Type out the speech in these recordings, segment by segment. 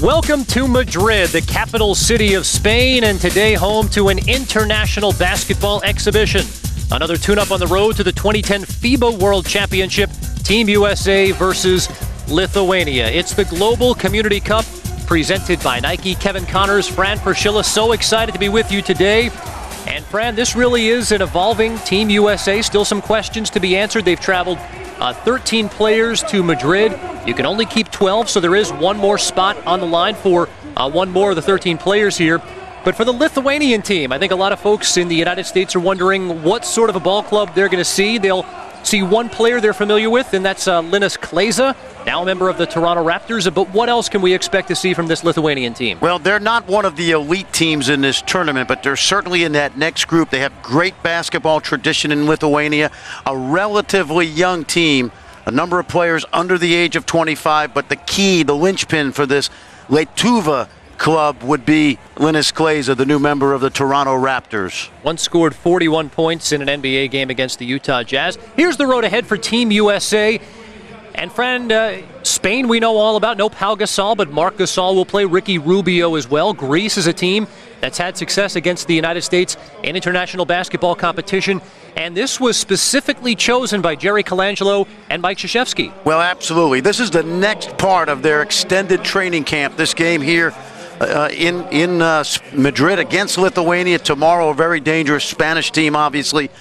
Welcome to Madrid, the capital city of Spain, and today home to an international basketball exhibition. Another tune-up on the road to the 2010 FIBA World Championship, Team USA versus Lithuania. It's the Global Community Cup presented by Nike. Kevin Connors, Fran Fraschilla, so excited to be with you today. And Fran, this really is an evolving Team USA. Still some questions to be answered. They've traveled 13 players to Madrid. You can only keep 12, so there is one more spot on the line for one more of the 13 players here. But for the Lithuanian team, I think a lot of folks in the United States are wondering what sort of a ball club they're going to see. They'll see one player they're familiar with, and that's Linas Kleiza, now a member of the Toronto Raptors. But what else can we expect to see from this Lithuanian team? Well, they're not one of the elite teams in this tournament, but they're certainly in that next group. They have great basketball tradition in Lithuania, a relatively young team, a number of players under the age of 25, but the key, the linchpin for this Lietuva club would be Linas Kleiza, the new member of the Toronto Raptors. Once scored 41 points in an NBA game against the Utah Jazz. Here's the road ahead for Team USA. And friend, Spain we know all about. No Pau Gasol, but Marc Gasol will play. Ricky Rubio as well. Greece is a team that's had success against the United States in international basketball competition. And this was specifically chosen by Jerry Colangelo and Mike Krzyzewski. Well, absolutely. This is the next part of their extended training camp. This game here in Madrid against Lithuania tomorrow, a very dangerous Spanish team, obviously.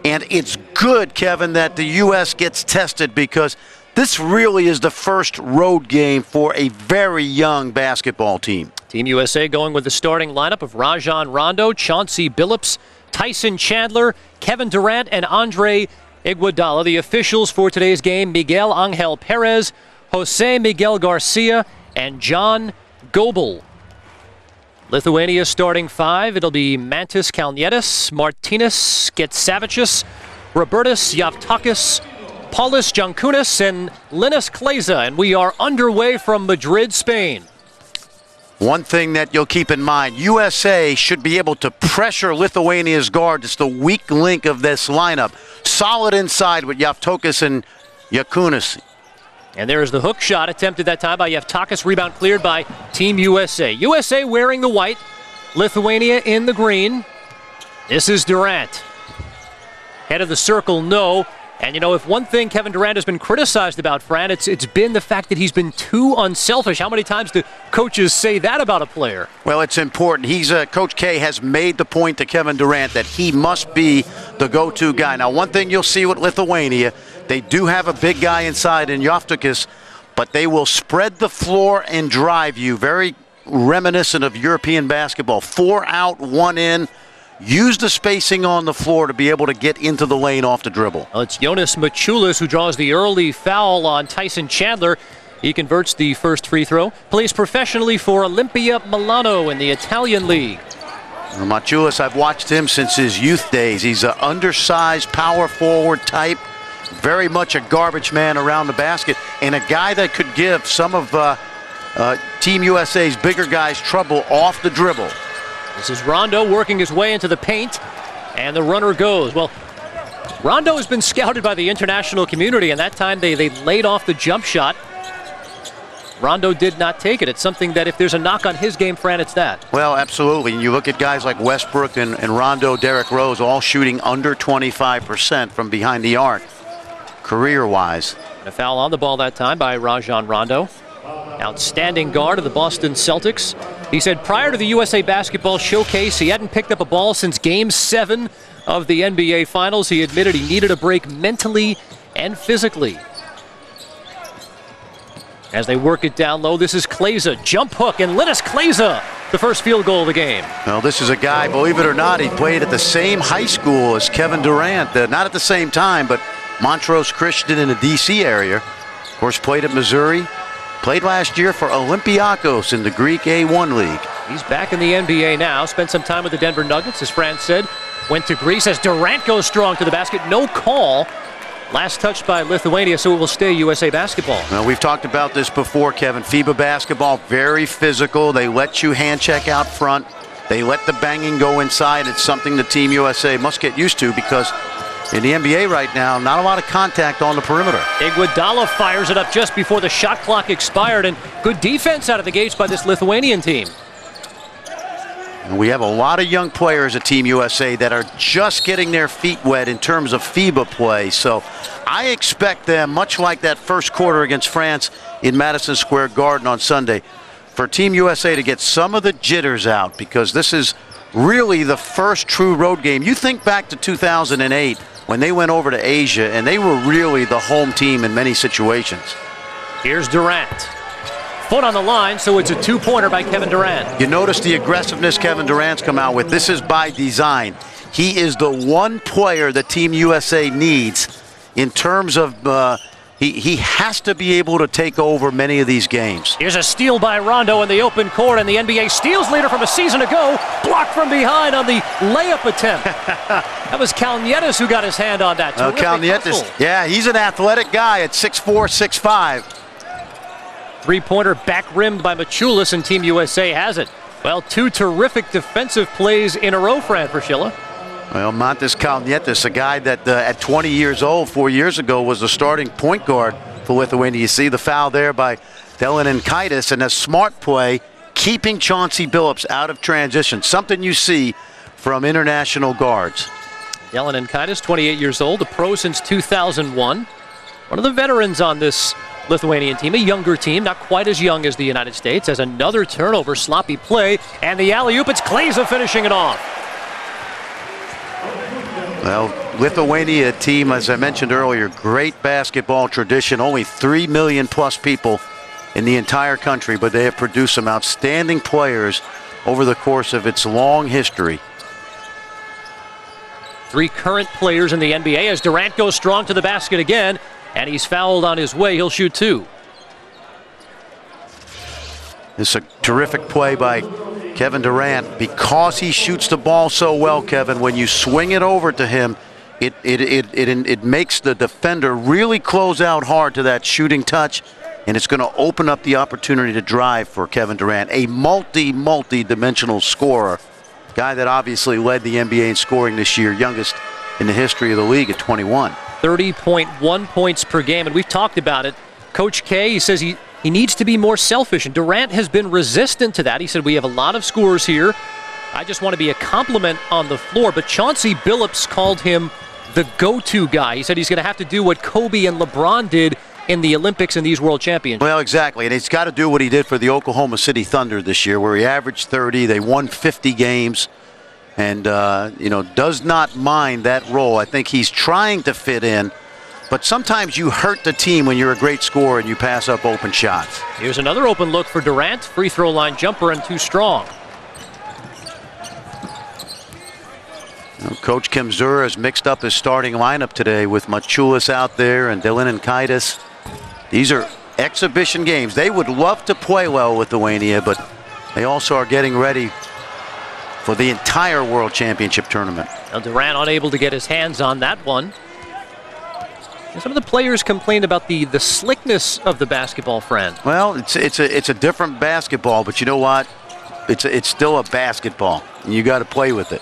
And it's good, Kevin, that the U.S. gets tested, because this really is the first road game for a very young basketball team. Team USA going with the starting lineup of Rajon Rondo, Chauncey Billups, Tyson Chandler, Kevin Durant, and Andre Iguodala. The officials for today's game: Miguel Angel Perez, Jose Miguel Garcia, and John Gobel. Lithuania starting five. It'll be Mantas Kalnietis, Martynas Getsavicius, Robertas Javtakis, Paulius Jankūnas, and Linas Kleiza. And we are underway from Madrid, Spain. One thing that you'll keep in mind, USA should be able to pressure Lithuania's guard. It's the weak link of this lineup. Solid inside with Javtakis and Jankūnas. And there's the hook shot attempted that time by Javtakis. Rebound cleared by Team USA. USA wearing the white, Lithuania in the green. This is Durant. Head of the circle, no. And, you know, if one thing Kevin Durant has been criticized about, Fran, it's been the fact that he's been too unselfish. How many times do coaches say that about a player? Well, it's important. Coach K has made the point to Kevin Durant that he must be the go-to guy. Now, one thing you'll see with Lithuania, they do have a big guy inside in Javtakis, but they will spread the floor and drive you. Very reminiscent of European basketball. 4 out, 1 in. Use the spacing on the floor to be able to get into the lane off the dribble. Well, it's Jonas Maciulis who draws the early foul on Tyson Chandler. He converts the first free throw. Plays professionally for Olimpia Milano in the Italian league. Well, Maciulis, I've watched him since his youth days. He's an undersized power forward type. Very much a garbage man around the basket, and a guy that could give some of Team USA's bigger guys trouble off the dribble. This is Rondo working his way into the paint, and the runner goes. Well, Rondo has been scouted by the international community, and that time they laid off the jump shot. Rondo did not take it. It's something that if there's a knock on his game, Fran, it's that. Well, absolutely. And you look at guys like Westbrook and Rondo, Derrick Rose, all shooting under 25% from behind the arc, career-wise. And a foul on the ball that time by Rajon Rondo. Outstanding guard of the Boston Celtics. He said prior to the USA Basketball Showcase, he hadn't picked up a ball since Game 7 of the NBA Finals. He admitted he needed a break mentally and physically. As they work it down low, this is Kleiza. Jump hook, and Linas Kleiza, the first field goal of the game. Well, this is a guy, believe it or not, he played at the same high school as Kevin Durant. Not at the same time, but Montrose Christian in the D.C. area. Of course, played at Missouri. Played last year for Olympiacos in the Greek A1 League. He's back in the NBA now. Spent some time with the Denver Nuggets, as Fran said. Went to Greece as Durant goes strong to the basket. No call. Last touch by Lithuania, so it will stay USA Basketball. Well, we've talked about this before, Kevin. FIBA basketball, very physical. They let you hand check out front. They let the banging go inside. It's something the Team USA must get used to, because In the NBA right now, not a lot of contact on the perimeter. Iguodala fires it up just before the shot clock expired, and good defense out of the gates by this Lithuanian team. And we have a lot of young players at Team USA that are just getting their feet wet in terms of FIBA play. So I expect them, much like that first quarter against France in Madison Square Garden on Sunday, for Team USA to get some of the jitters out, because this is really the first true road game. You think back to 2008 when they went over to Asia, and they were really the home team in many situations. Here's Durant. Foot on the line, so it's a two-pointer by Kevin Durant. You notice the aggressiveness Kevin Durant's come out with. This is by design. He is the one player that Team USA needs in terms of he has to be able to take over many of these games. Here's a steal by Rondo in the open court, and the NBA steals leader from a season ago, blocked from behind on the layup attempt. That was Kalnietis who got his hand on that. Kalnietis, yeah, he's an athletic guy at 6'4", 6'5". Three-pointer back-rimmed by Machulis, and Team USA has it. Well, two terrific defensive plays in a row, Fran Fraschilla. Well, Montes Kalnietis, a guy that at 20 years old, 4 years ago, was the starting point guard for Lithuania. You see the foul there by Derrick, and a smart play, keeping Chauncey Billups out of transition, something you see from international guards. Derrick, 28 years old, a pro since 2001. One of the veterans on this Lithuanian team, a younger team, not quite as young as the United States, has another turnover, sloppy play, and the alley-oop, it's Kleza finishing it off. Well, Lithuania team, as I mentioned earlier, great basketball tradition, only 3 million plus people in the entire country, but they have produced some outstanding players over the course of its long history. Three current players in the NBA as Durant goes strong to the basket again, and he's fouled on his way. He'll shoot two. This is a terrific play by Kevin Durant. Because he shoots the ball so well, Kevin, when you swing it over to him, it makes the defender really close out hard to that shooting touch, and it's going to open up the opportunity to drive for Kevin Durant, a multi-dimensional scorer, guy that obviously led the NBA in scoring this year, youngest in the history of the league at 21. 30.1 points per game, and we've talked about it. Coach K, he says he needs to be more selfish, and Durant has been resistant to that. He said, we have a lot of scores here. I just want to be a compliment on the floor, but Chauncey Billups called him the go-to guy. He said he's going to have to do what Kobe and LeBron did in the Olympics and these World Championships. Well, exactly, and he's got to do what he did for the Oklahoma City Thunder this year, where he averaged 30, they won 50 games. And, does not mind that role. I think he's trying to fit in, but sometimes you hurt the team when you're a great scorer and you pass up open shots. Here's another open look for Durant. Free throw line jumper and too strong. Coach Kemzura has mixed up his starting lineup today with Machulis out there and Derrick. These are exhibition games. They would love to play well with Lithuania, but they also are getting ready for the entire World Championship tournament. Now Durant unable to get his hands on that one. And some of the players complained about the slickness of the basketball, Fran. Well, it's a different basketball, but you know what? It's still a basketball, and you got to play with it.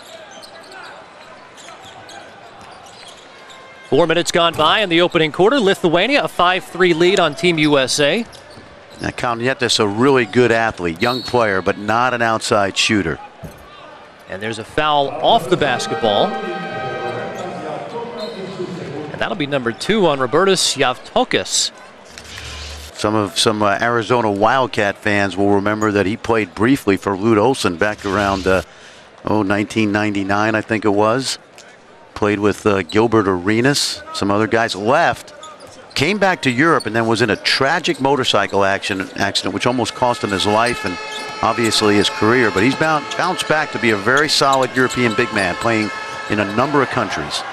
4 minutes gone by in the opening quarter. Lithuania a 5-3 lead on Team USA. Now Kalnietis, a really good athlete, young player, but not an outside shooter. And there's a foul off the basketball. And that'll be number 2 on Robertas Javtokis. Some Arizona Wildcat fans will remember that he played briefly for Lute Olson back around 1999, I think it was. Played with Gilbert Arenas, some other guys. Left, came back to Europe, and then was in a tragic motorcycle accident which almost cost him his life and obviously his career. But he's bounced back to be a very solid European big man, playing in a number of countries.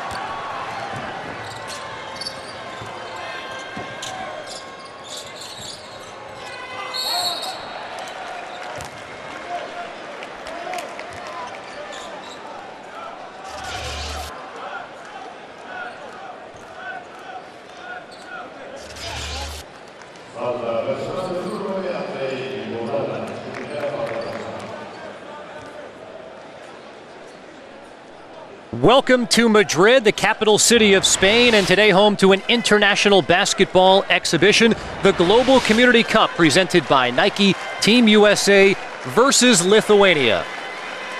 Welcome to Madrid, the capital city of Spain, and today home to an international basketball exhibition, the Global Community Cup, presented by Nike, Team USA versus Lithuania.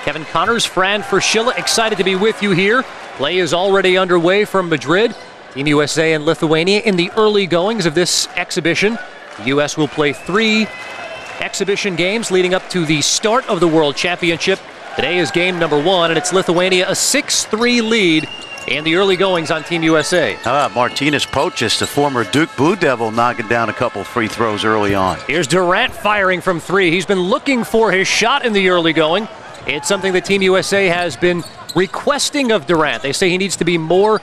Kevin Connors, Fran Fraschilla, excited to be with you here. Play is already underway from Madrid. Team USA and Lithuania in the early goings of this exhibition. The U.S. will play 3 exhibition games leading up to the start of the World Championship. Today is game number 1, and it's Lithuania a 6-3 lead in the early goings on Team USA. Martinez Pochis, the former Duke Blue Devil, knocking down a couple free throws early on. Here's Durant firing from 3. He's been looking for his shot in the early going. It's something that Team USA has been requesting of Durant. They say he needs to be more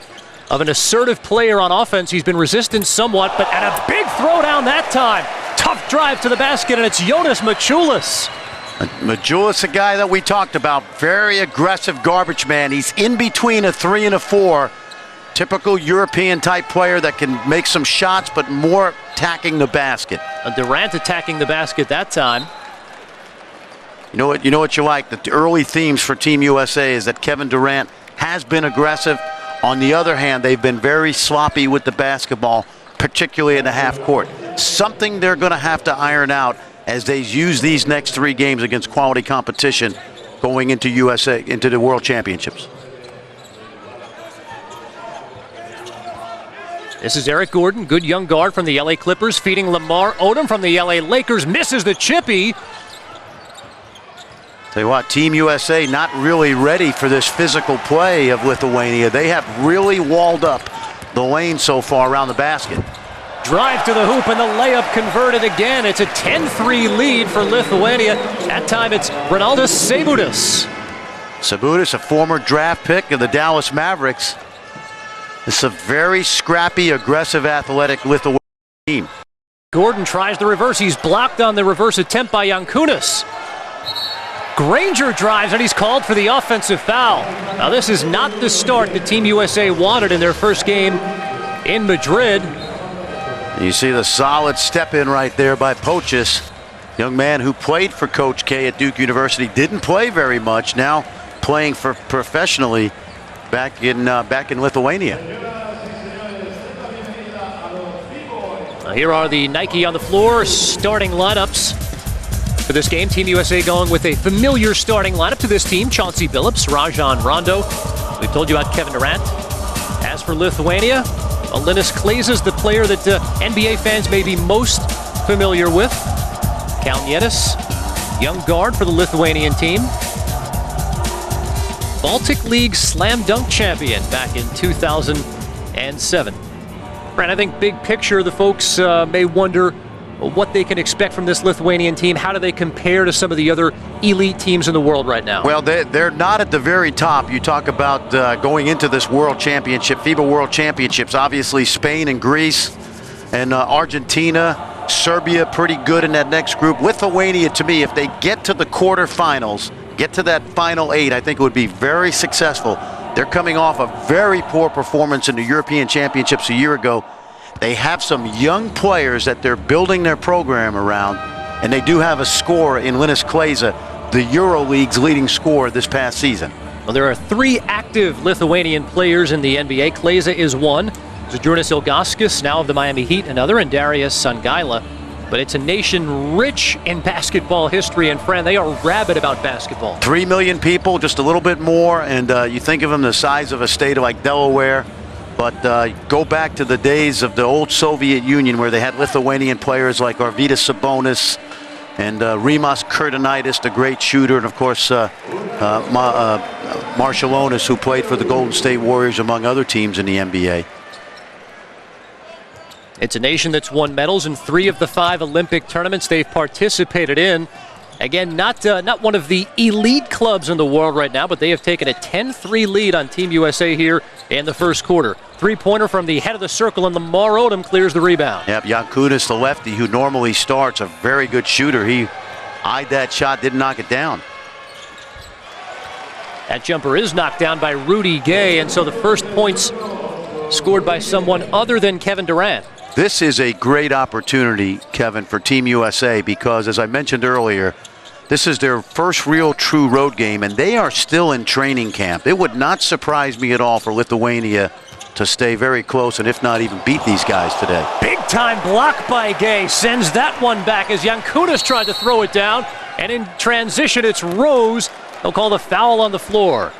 of an assertive player on offense. He's been resistant somewhat, but at a big throwdown that time. Tough drive to the basket, and it's Jonas Maciulis. Maciulis, a guy that we talked about, very aggressive garbage man. He's in between a 3 and a 4. Typical European-type player that can make some shots, but more attacking the basket. Durant attacking the basket that time. You know what you like? The early themes for Team USA is that Kevin Durant has been aggressive. On the other hand, they've been very sloppy with the basketball, particularly in the half court. Something they're going to have to iron out as they use these next 3 games against quality competition going into the World Championships. This is Eric Gordon, good young guard from the LA Clippers, feeding Lamar Odom from the LA Lakers. Misses the chippy. Tell you what, Team USA not really ready for this physical play of Lithuania. They have really walled up the lane so far around the basket. Drive to the hoop, and the layup converted again. It's a 10-3 lead for Lithuania. That time it's Ronaldas Seibutis. Seibutis, a former draft pick of the Dallas Mavericks. It's a very scrappy, aggressive, athletic Lithuanian team. Gordon tries the reverse. He's blocked on the reverse attempt by Jankunas. Granger drives, and he's called for the offensive foul. Now, this is not the start that Team USA wanted in their first game in Madrid. You see the solid step in right there by Pochis, young man who played for Coach K at Duke University. Didn't play very much. Now playing for professionally back in Lithuania. Here are the Nike on the floor starting lineups for this game. Team USA going with a familiar starting lineup to this team: Chauncey Billups, Rajon Rondo. We've told you about Kevin Durant. As for Lithuania, Linas Kleiza's the player that NBA fans may be most familiar with. Kalnietis, young guard for the Lithuanian team. Baltic League slam dunk champion back in 2007. Brent, I think big picture, the folks may wonder what they can expect from this Lithuanian team. How do they compare to some of the other elite teams in the world right now? Well, they're not at the very top. You talk about going into this World Championship, FIBA World Championships. Obviously, Spain and Greece and Argentina, Serbia, pretty good in that next group. Lithuania, to me, if they get to the quarterfinals, get to that final 8, I think it would be very successful. They're coming off a very poor performance in the European Championships a year ago. They have some young players that they're building their program around, and they do have a scorer in Linas Kleiza, the EuroLeague's leading scorer this past season. Well, there are 3 active Lithuanian players in the NBA. Kleiza is one. Zydrunas Ilgauskas, now of the Miami Heat, another, and Darius Songaila. But it's a nation rich in basketball history, and Fran, they are rabid about basketball. 3 million people, just a little bit more, and you think of them the size of a state like Delaware. But go back to the days of the old Soviet Union where they had Lithuanian players like Arvydas Sabonis and Rimas Kurtinaitis, the great shooter, and of course Marciulionis, who played for the Golden State Warriors, among other teams in the NBA. It's a nation that's won medals in 3 of the 5 Olympic tournaments they've participated in. Again, not one of the elite clubs in the world right now, but they have taken a 10-3 lead on Team USA here in the first quarter. 3-pointer from the head of the circle, and Lamar Odom clears the rebound. Yep, Jankunas, the lefty, who normally starts, a very good shooter. He eyed that shot, didn't knock it down. That jumper is knocked down by Rudy Gay, and so the first points scored by someone other than Kevin Durant. This is a great opportunity, Kevin, for Team USA because, as I mentioned earlier, This is their first real true road game, and they are still in training camp. It would not surprise me at all for Lithuania to stay very close and if not even beat these guys today. Big time block by Gay. Sends that one back as Jankunas tried to throw it down. And in transition, it's Rose. They'll call the foul on the floor.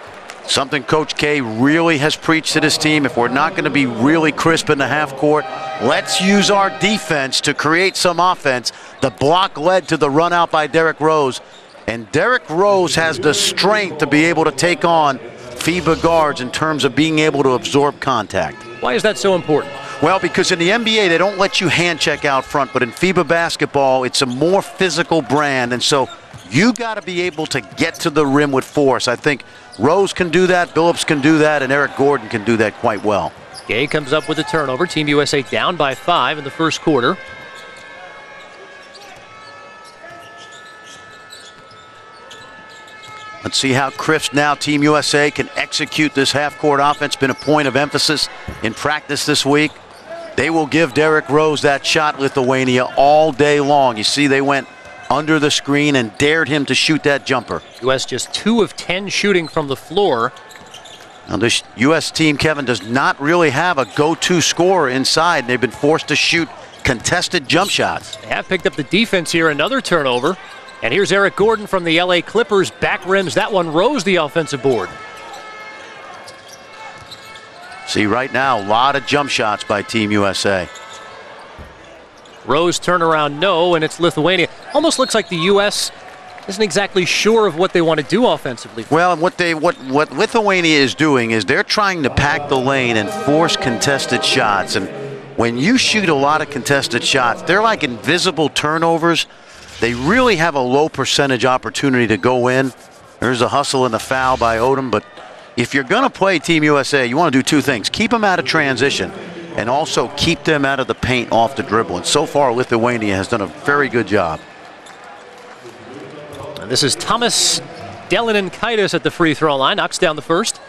Something Coach K really has preached to this team. If we're not going to be really crisp in the half court, let's use our defense to create some offense. The block led to the run out by Derrick Rose. And Derrick Rose has the strength to be able to take on FIBA guards in terms of being able to absorb contact. Why is that so important? Well, because in the NBA, they don't let you hand check out front, but in FIBA basketball, it's a more physical brand, and so you got to be able to get to the rim with force. I think Rose can do that, Billups can do that, and Eric Gordon can do that quite well. Gay comes up with a turnover. Team USA down by 5 in the first quarter. Let's see how crisp now Team USA can execute this half-court offense. Been a point of emphasis in practice this week. They will give Derrick Rose that shot, Lithuania, all day long. You see they went under the screen and dared him to shoot that jumper. U.S. just 2 of 10 shooting from the floor. Now this U.S. team, Kevin, does not really have a go-to scorer inside. They've been forced to shoot contested jump shots. They have picked up the defense here, another turnover. And here's Eric Gordon from the LA Clippers. Back rims that one. Rose the offensive board. See right now, a lot of jump shots by Team USA. Rose turnaround, no, and it's Lithuania. Almost looks like the U.S. isn't exactly sure of what they want to do offensively. Well, and what Lithuania is doing is they're trying to pack the lane and force contested shots. And when you shoot a lot of contested shots, they're like invisible turnovers. They really have a low percentage opportunity to go in. There's a hustle and the foul by Odom, but if you're going to play Team USA, you want to do two things. Keep them out of transition and also keep them out of the paint off the dribble. And so far, Lithuania has done a very good job. And this is Thomas Delininkaitis at the free throw line. Knocks down the first.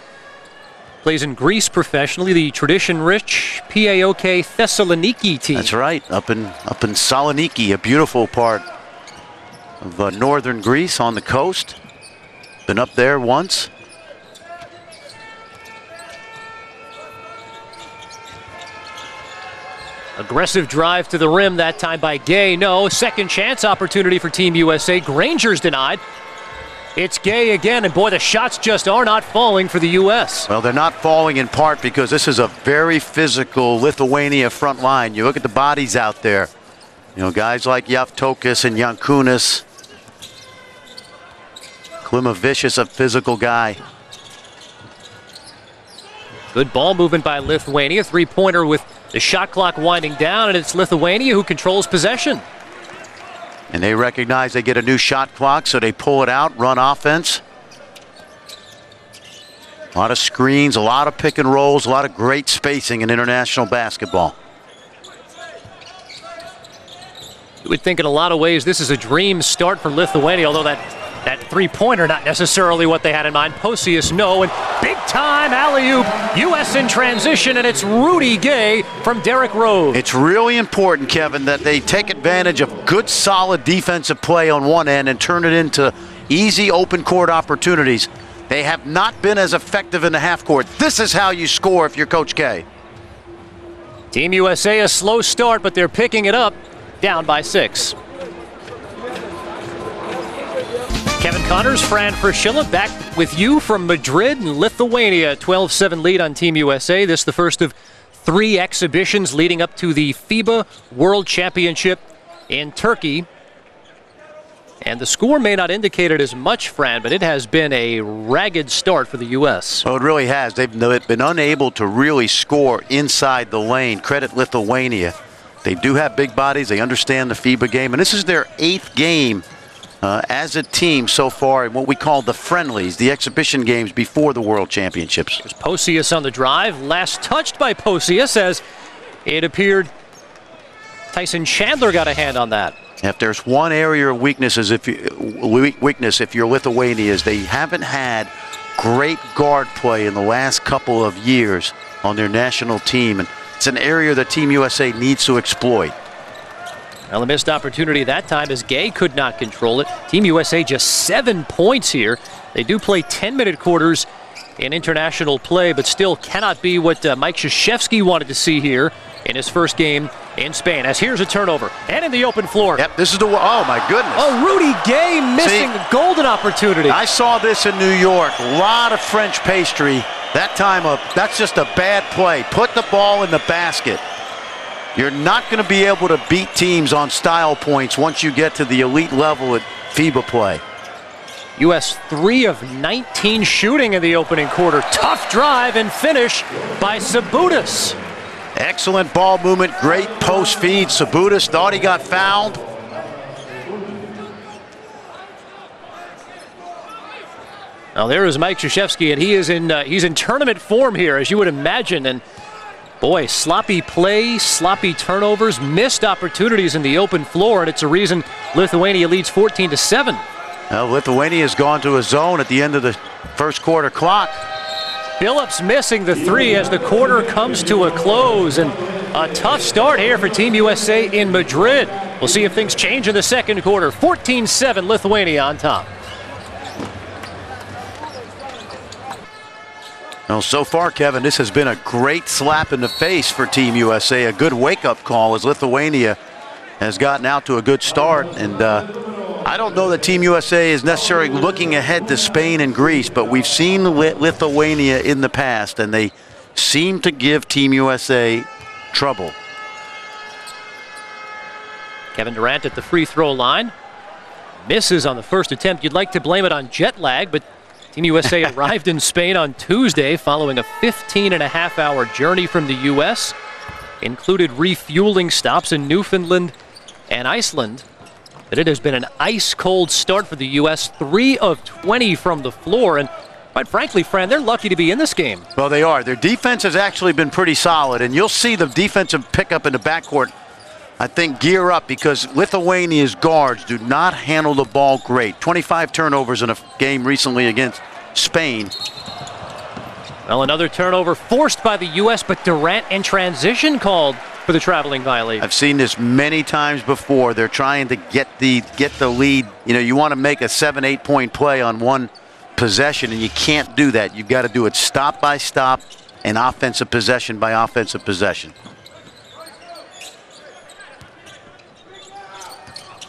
Plays in Greece professionally, the tradition-rich PAOK Thessaloniki team. That's right, up in Saloniki, a beautiful part of northern Greece on the coast. Been up there once. Aggressive drive to the rim that time by Gay. No, second chance opportunity for Team USA. Granger's denied. It's Gay again, and boy, the shots just are not falling for the U.S. Well, they're not falling in part because this is a very physical Lithuania front line. You look at the bodies out there. You know, guys like Javtokas and Jankunas. Klimovicius, a physical guy. Good ball movement by Lithuania. Three-pointer with the shot clock winding down, and it's Lithuania who controls possession. And they recognize they get a new shot clock, so they pull it out, run offense. A lot of screens, a lot of pick and rolls, a lot of great spacing in international basketball. You would think in a lot of ways this is a dream start for Lithuania, although that three-pointer not necessarily what they had in mind. Posius, no, and big-time alley-oop. U.S. in transition, and it's Rudy Gay from Derrick Rose. It's really important, Kevin, that they take advantage of good, solid defensive play on one end and turn it into easy open court opportunities. They have not been as effective in the half court. This is how you score if you're Coach K. Team USA, a slow start, but they're picking it up, down by 6. Kevin Connors, Fran Fraschilla, back with you from Madrid and Lithuania. 12-7 lead on Team USA. This is the first of 3 exhibitions leading up to the FIBA World Championship in Turkey. And the score may not indicate it as much, Fran, but it has been a ragged start for the U.S. Oh, it really has. They've been unable to really score inside the lane. Credit Lithuania. They do have big bodies. They understand the FIBA game. And this is their 8th game as a team so far in what we call the friendlies, the exhibition games before the World Championships. There's Posius on the drive. Last touched by Posius as it appeared Tyson Chandler got a hand on that. If there's one area of weakness, if you're Lithuania, is they haven't had great guard play in the last couple of years on their national team. And it's an area that Team USA needs to exploit. Well, a missed opportunity that time as Gay could not control it. Team USA just 7 points here. They do play 10-minute quarters in international play, but still cannot be what Mike Krzyzewski wanted to see here in his first game in Spain. As here's a turnover, and in the open floor. Yep, this is the, oh my goodness. Oh, Rudy Gay missing the golden opportunity. I saw this in New York, a lot of French pastry. That time, that's just a bad play. Put the ball in the basket. You're not going to be able to beat teams on style points once you get to the elite level at FIBA play. U.S. 3 of 19 shooting in the opening quarter. Tough drive and finish by Sabutis. Excellent ball movement, great post feed. Sabutis thought he got fouled. Now there is Mike Krzyzewski, and he's in tournament form here, as you would imagine. And boy, sloppy play, sloppy turnovers, missed opportunities in the open floor, and it's a reason Lithuania leads 14-7. Well, Lithuania has gone to a zone at the end of the first quarter clock. Billups missing the 3 as the quarter comes to a close, and a tough start here for Team USA in Madrid. We'll see if things change in the second quarter. 14-7, Lithuania on top. Well, so far, Kevin, this has been a great slap in the face for Team USA. A good wake-up call as Lithuania has gotten out to a good start. And I don't know that Team USA is necessarily looking ahead to Spain and Greece, but we've seen Lithuania in the past, and they seem to give Team USA trouble. Kevin Durant at the free throw line. Misses on the first attempt. You'd like to blame it on jet lag, but Team USA arrived in Spain on Tuesday following a 15-and-a-half-hour journey from the U.S. Included refueling stops in Newfoundland and Iceland. But it has been an ice-cold start for the U.S. 3 of 20 from the floor. And quite frankly, Fran, they're lucky to be in this game. Well, they are. Their defense has actually been pretty solid. And you'll see the defensive pickup in the backcourt, I think, gear up, because Lithuania's guards do not handle the ball great. 25 turnovers in a game recently against Spain. Well, another turnover forced by the U.S., but Durant in transition called for the traveling violation. I've seen this many times before. They're trying to get the lead. You know, you want to make a 7-8 point play on one possession, and you can't do that. You've got to do it stop by stop and offensive possession by offensive possession.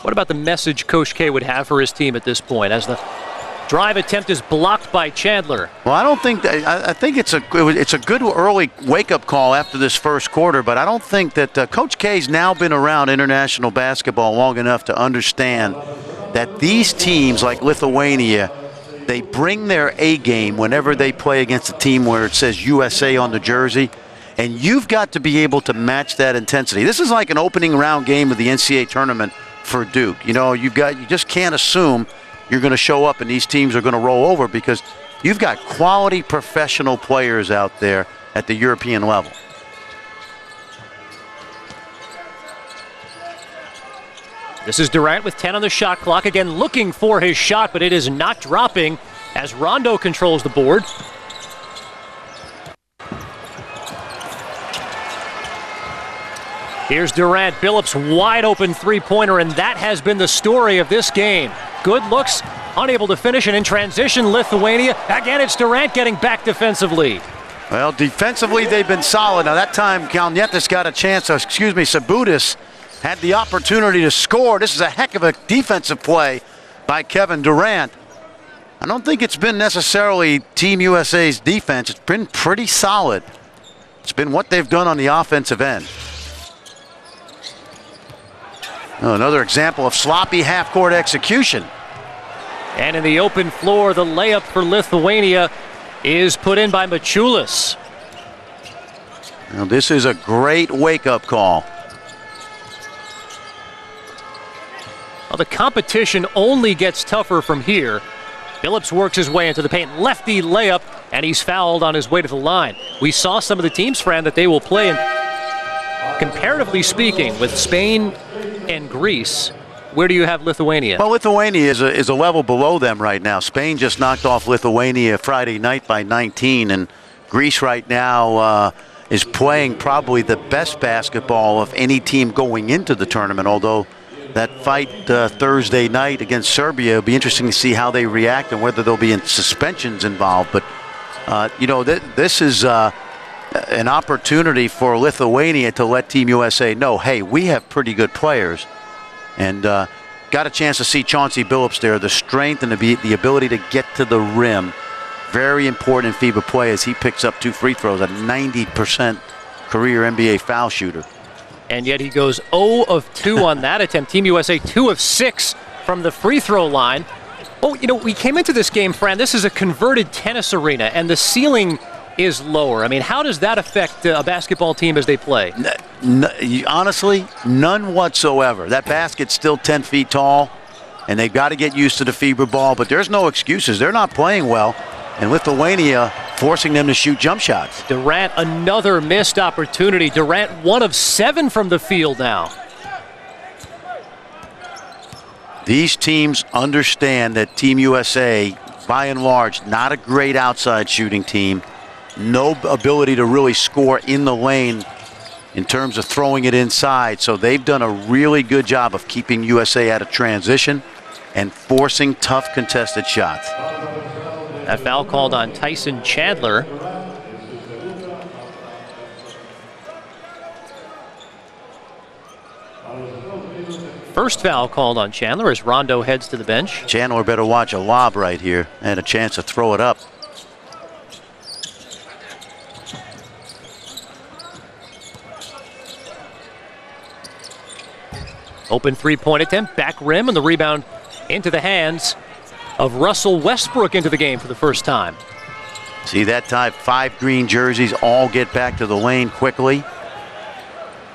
What about the message Coach K would have for his team at this point as the drive attempt is blocked by Chandler? Well, I don't think that, I think it's a good early wake-up call after this first quarter, but I don't think that Coach K's now been around international basketball long enough to understand that these teams like Lithuania, they bring their A game whenever they play against a team where it says USA on the jersey. And you've got to be able to match that intensity. This is like an opening round game of the NCAA tournament for Duke. You know, you just can't assume you're going to show up and these teams are going to roll over, because you've got quality professional players out there at the European level. This is Durant with 10 on the shot clock, again looking for his shot, but it is not dropping as Rondo controls the board. Here's Durant, Billups wide open three-pointer, and that has been the story of this game. Good looks, unable to finish, and in transition, Lithuania. Again, it's Durant getting back defensively. Well, defensively, they've been solid. Now, that time, Kalnietis got a chance, Sabutis had the opportunity to score. This is a heck of a defensive play by Kevin Durant. I don't think it's been necessarily Team USA's defense. It's been pretty solid. It's been what they've done on the offensive end. Oh, another example of sloppy half-court execution. And in the open floor, the layup for Lithuania is put in by Maciulis. Now, this is a great wake-up call. Well, the competition only gets tougher from here. Billups works his way into the paint. Lefty layup, and he's fouled on his way to the line. We saw some of the teams, Fran, that they will play in. Comparatively speaking, with Spain and Greece, where do you have Lithuania? Well, Lithuania is a level below them right now. Spain just knocked off Lithuania Friday night by 19, and Greece right now is playing probably the best basketball of any team going into the tournament, although that fight Thursday night against Serbia, it'll be interesting to see how they react and whether there'll be suspensions involved. But, this is an opportunity for Lithuania to let Team USA know, hey, we have pretty good players. And got a chance to see Chauncey Billups there, the strength and the ability to get to the rim. Very important in FIBA play as he picks up 2 free throws, a 90% career NBA foul shooter. And yet he goes 0 of 2 on that attempt. Team USA 2 of 6 from the free throw line. Oh, we came into this game, Fran, this is a converted tennis arena, and the ceiling is lower. I mean, how does that affect a basketball team as they play? Honestly, none whatsoever. That basket's still 10 feet tall, and they've got to get used to the FIBA ball, but there's no excuses. They're not playing well, and Lithuania forcing them to shoot jump shots. Durant, another missed opportunity. Durant 1 of 7 from the field now. These teams understand that Team USA, by and large, not a great outside shooting team. No ability to really score in the lane in terms of throwing it inside. So they've done a really good job of keeping USA out of transition and forcing tough contested shots. That foul called on Tyson Chandler. First foul called on Chandler as Rondo heads to the bench. Chandler better watch a lob right here and a chance to throw it up. Open three-point attempt, back rim, and the rebound into the hands of Russell Westbrook into the game for the first time. See that time, 5 green jerseys all get back to the lane quickly.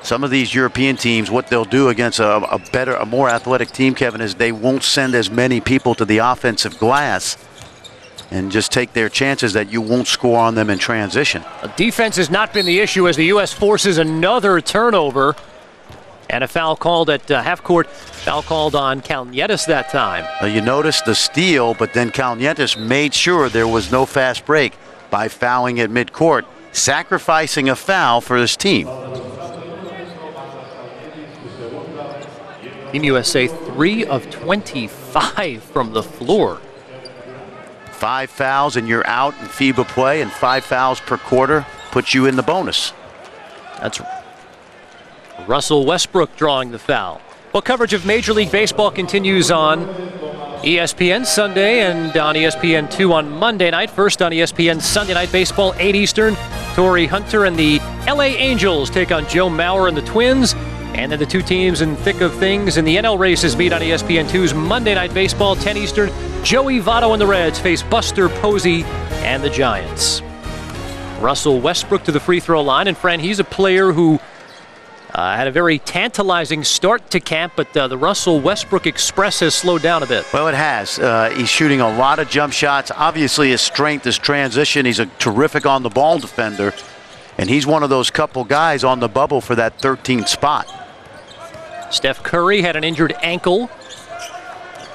Some of these European teams, what they'll do against a more athletic team, Kevin, is they won't send as many people to the offensive glass and just take their chances that you won't score on them in transition. Defense has not been the issue as the U.S. forces another turnover. And a foul called at half court. Foul called on Kalnietis that time. You notice the steal, but then Kalnietis made sure there was no fast break by fouling at midcourt, sacrificing a foul for his team. Team USA 3 of 25 from the floor. 5 fouls and you're out in FIBA play, and 5 fouls per quarter puts you in the bonus. That's Russell Westbrook drawing the foul. Well, coverage of Major League Baseball continues on ESPN Sunday and on ESPN2 on Monday night. First on ESPN Sunday Night Baseball, 8 Eastern. Torrey Hunter and the LA Angels take on Joe Mauer and the Twins. And then the two teams in thick of things in the NL races meet on ESPN2's Monday Night Baseball, 10 Eastern. Joey Votto and the Reds face Buster Posey and the Giants. Russell Westbrook to the free throw line. And, Fran, he's a player who had a very tantalizing start to camp, but the Russell Westbrook Express has slowed down a bit. Well, it has. He's shooting a lot of jump shots. Obviously, his strength is transition. He's a terrific on-the-ball defender, and he's one of those couple guys on the bubble for that 13th spot. Steph Curry had an injured ankle.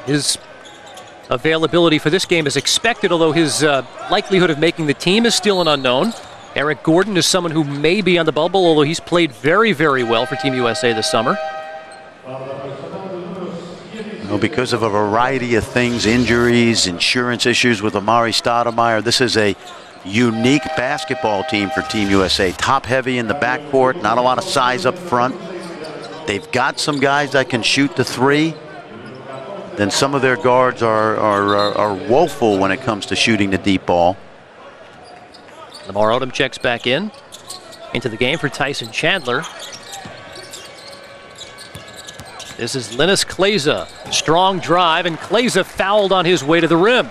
His availability for this game is expected, although his likelihood of making the team is still an unknown. Eric Gordon is someone who may be on the bubble, although he's played very, very well for Team USA this summer. Because of a variety of things, injuries, insurance issues with Amari Stoudemire, this is a unique basketball team for Team USA. Top heavy in the backcourt, not a lot of size up front. They've got some guys that can shoot the three. Then some of their guards are woeful when it comes to shooting the deep ball. Lamar Odom checks back into the game for Tyson Chandler. This is Linus Kleza. Strong drive, and Kleza fouled on his way to the rim.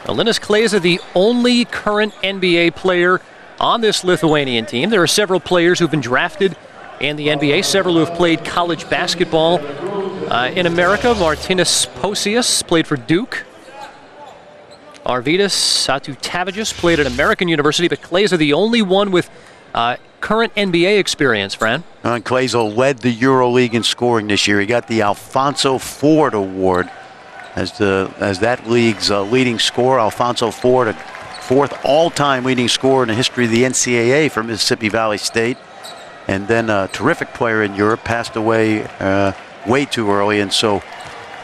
Now, Linus Kleza, the only current NBA player on this Lithuanian team. There are several players who've been drafted in the NBA, several who have played college basketball in America. Martinas Posius played for Duke. Arvydas Satutavicius played at American University, but Kleza the only one with current NBA experience, Fran. And Kleza led the EuroLeague in scoring this year. He got the Alfonso Ford Award as that league's leading scorer. Alfonso Ford, a 4th all-time leading scorer in the history of the NCAA for Mississippi Valley State. And then a terrific player in Europe, passed away way too early, and so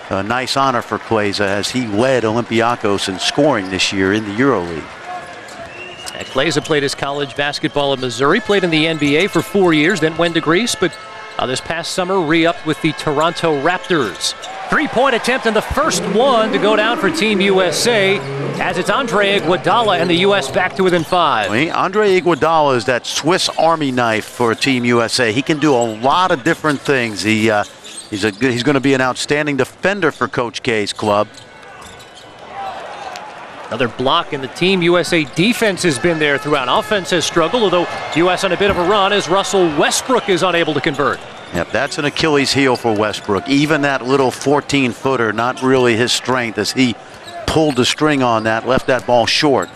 a nice honor for Kleza as he led Olympiacos in scoring this year in the EuroLeague. Kleza played his college basketball in Missouri, played in the NBA for 4 years, then went to Greece, but this past summer re-upped with the Toronto Raptors. Three-point attempt and the first one to go down for Team USA as it's Andre Iguodala and the U.S. back to within 5. Andre Iguodala is that Swiss Army knife for Team USA. He can do a lot of different things. He's going to be an outstanding defender for Coach K's club. Another block, and the Team USA defense has been there throughout. Offense has struggled, although U.S. on a bit of a run as Russell Westbrook is unable to convert. Yep, that's an Achilles heel for Westbrook. Even that little 14-footer, not really his strength, as he pulled the string on that, left that ball short.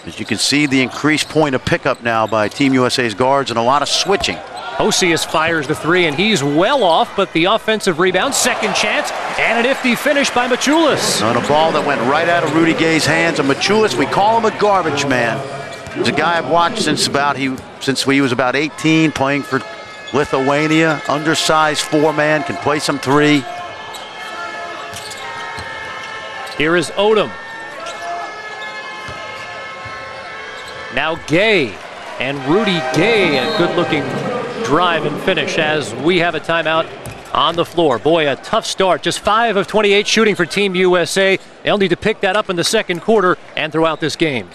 As you can see, the increased point of pickup now by Team USA's guards and a lot of switching. Osius fires the three, and he's well off, but the offensive rebound, second chance, and a nifty finish by Maciulis. On a ball that went right out of Rudy Gay's hands. And Maciulis, we call him a garbage man. He's a guy I've watched since he was about 18, playing for Lithuania. Undersized 4-man, can play some 3. Here is Odom. Now Gay, and Rudy Gay, a good-looking drive and finish as we have a timeout on the floor. Boy, a tough start. Just 5 of 28 shooting for Team USA. They'll need to pick that up in the second quarter and throughout this game.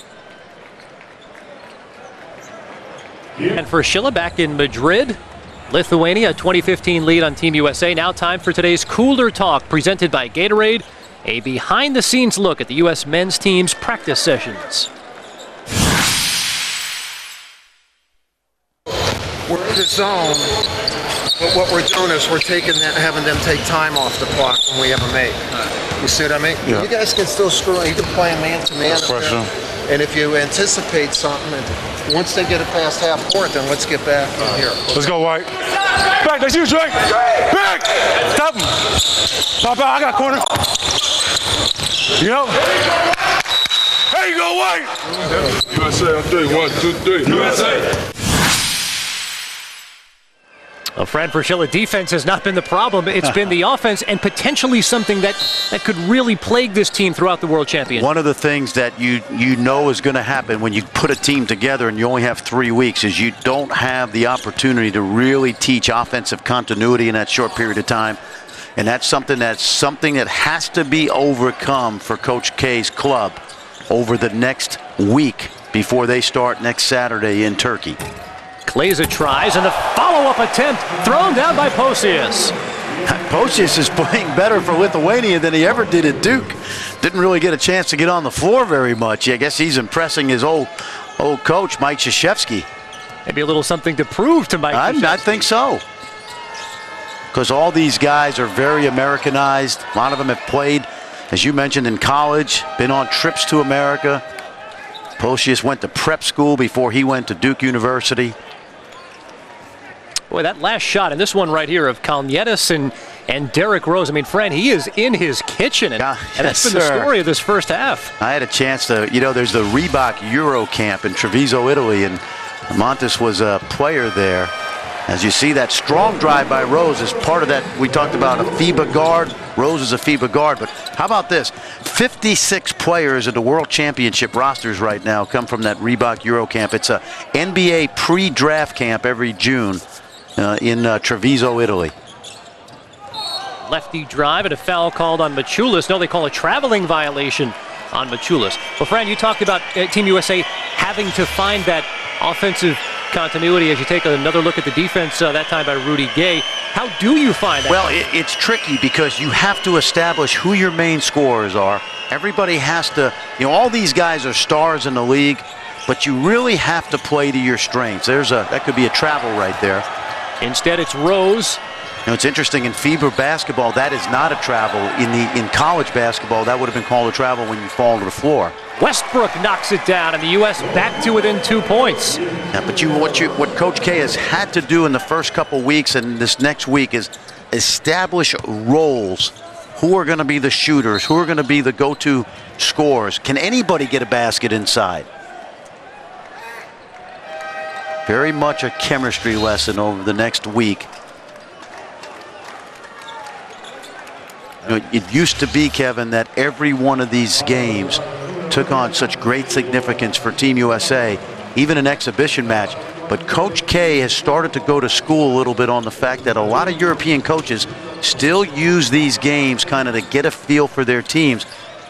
And for Schilla back in Madrid, Lithuania, a 2015 lead on Team USA. Now time for today's Cooler Talk, presented by Gatorade, a behind-the-scenes look at the U.S. men's team's practice sessions. We're in the zone, but what we're doing is we're having them take time off the clock when we have a make. You see what I mean? Yeah. You guys can still screw it. You can play man-to-man. And if you anticipate something, and once they get it past half court, then let's get back in here. Let's go, White. Back, that's you, Drake. Back! Stop him. Stop out, I got corner. Yep. There you go, White. USA, I'm doing 1, 2, 3. USA. Well, Fred, for Schilla, defense has not been the problem. It's been the offense, and potentially something that could really plague this team throughout the World Championship. One of the things that you know is going to happen when you put a team together and you only have 3 weeks is you don't have the opportunity to really teach offensive continuity in that short period of time. And that's something that has to be overcome for Coach K's club over the next week before they start next Saturday in Turkey. Kleza tries, and the follow-up attempt thrown down by Osius. Osius is playing better for Lithuania than he ever did at Duke. Didn't really get a chance to get on the floor very much. I guess he's impressing his old coach, Mike Krzyzewski. Maybe a little something to prove to Mike Krzyzewski. I think so. Because all these guys are very Americanized. A lot of them have played, as you mentioned, in college, been on trips to America. Osius went to prep school before he went to Duke University. Boy, that last shot, and this one right here of Kalnietis and Derrick Rose. I mean, Fran, he is in his kitchen, and that's been the story of this first half. I had a chance to, there's the Reebok Euro Camp in Treviso, Italy, and Montes was a player there. As you see, that strong drive by Rose is part of that. We talked about a FIBA guard. Rose is a FIBA guard, but how about this? 56 players in the World Championship rosters right now come from that Reebok Euro Camp. It's a NBA pre-draft camp every June in Treviso, Italy. Lefty drive and a foul called on Maciulis. No, they call a traveling violation on Maciulis. Well, Fran, you talked about Team USA having to find that offensive continuity as you take another look at the defense, that time by Rudy Gay. How do you find that? Well, it's tricky because you have to establish who your main scorers are. Everybody has to, all these guys are stars in the league, but you really have to play to your strengths. That could be a travel right there. Instead, it's Rose. It's interesting in FIBA basketball, that is not a travel. In college basketball, that would have been called a travel when you fall to the floor. Westbrook knocks it down, and the U.S. back to within 2 points. Yeah, but what Coach K has had to do in the first couple weeks and this next week is establish roles who are going to be the shooters, who are going to be the go-to scorers. Can anybody get a basket inside? Very much a chemistry lesson over the next week. You know, it used to be, Kevin, that every one of these games took on such great significance for Team USA, even an exhibition match. But Coach K has started to go to school a little bit on the fact that a lot of European coaches still use these games kind of to get a feel for their teams.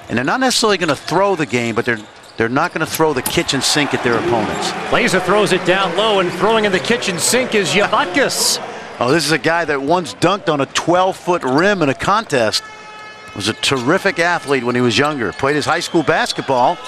And they're not necessarily going to throw the game, but they're not going to throw the kitchen sink at their opponents. Laser throws it down low, and throwing in the kitchen sink is Javatkis. Oh, this is a guy that once dunked on a 12-foot rim in a contest. Was a terrific athlete when he was younger. Played his high school basketball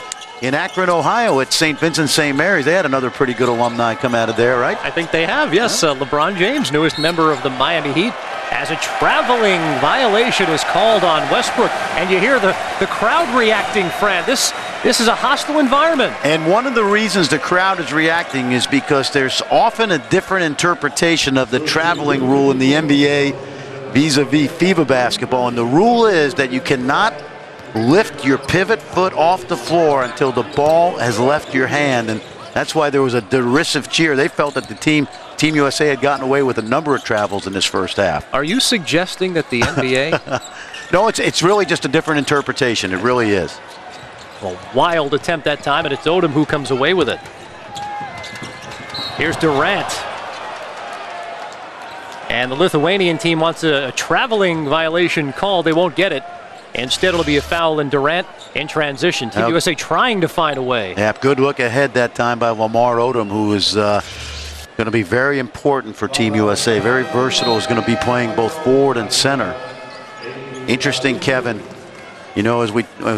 in Akron, Ohio at St. Vincent St. Mary's. They had another pretty good alumni come out of there, right? I think they have, yes. LeBron James, newest member of the Miami Heat, as a traveling violation is called on Westbrook. And you hear the crowd reacting, Fran. This is a hostile environment. And one of the reasons the crowd is reacting is because there's often a different interpretation of the traveling rule in the NBA vis-a-vis FIBA basketball. And the rule is that you cannot lift your pivot foot off the floor until the ball has left your hand. And that's why there was a derisive cheer. They felt that the Team USA had gotten away with a number of travels in this first half. Are you suggesting that the NBA... No, it's really just a different interpretation. It really is. A wild attempt that time, and it's Odom who comes away with it. Here's Durant. And the Lithuanian team wants a traveling violation call. They won't get it. Instead, it'll be a foul, and Durant in transition. Team USA trying to find a way. Yeah, good look ahead that time by Lamar Odom, who is going to be very important for Team USA. Very versatile. Is going to be playing both forward and center. Interesting, Kevin. You know, as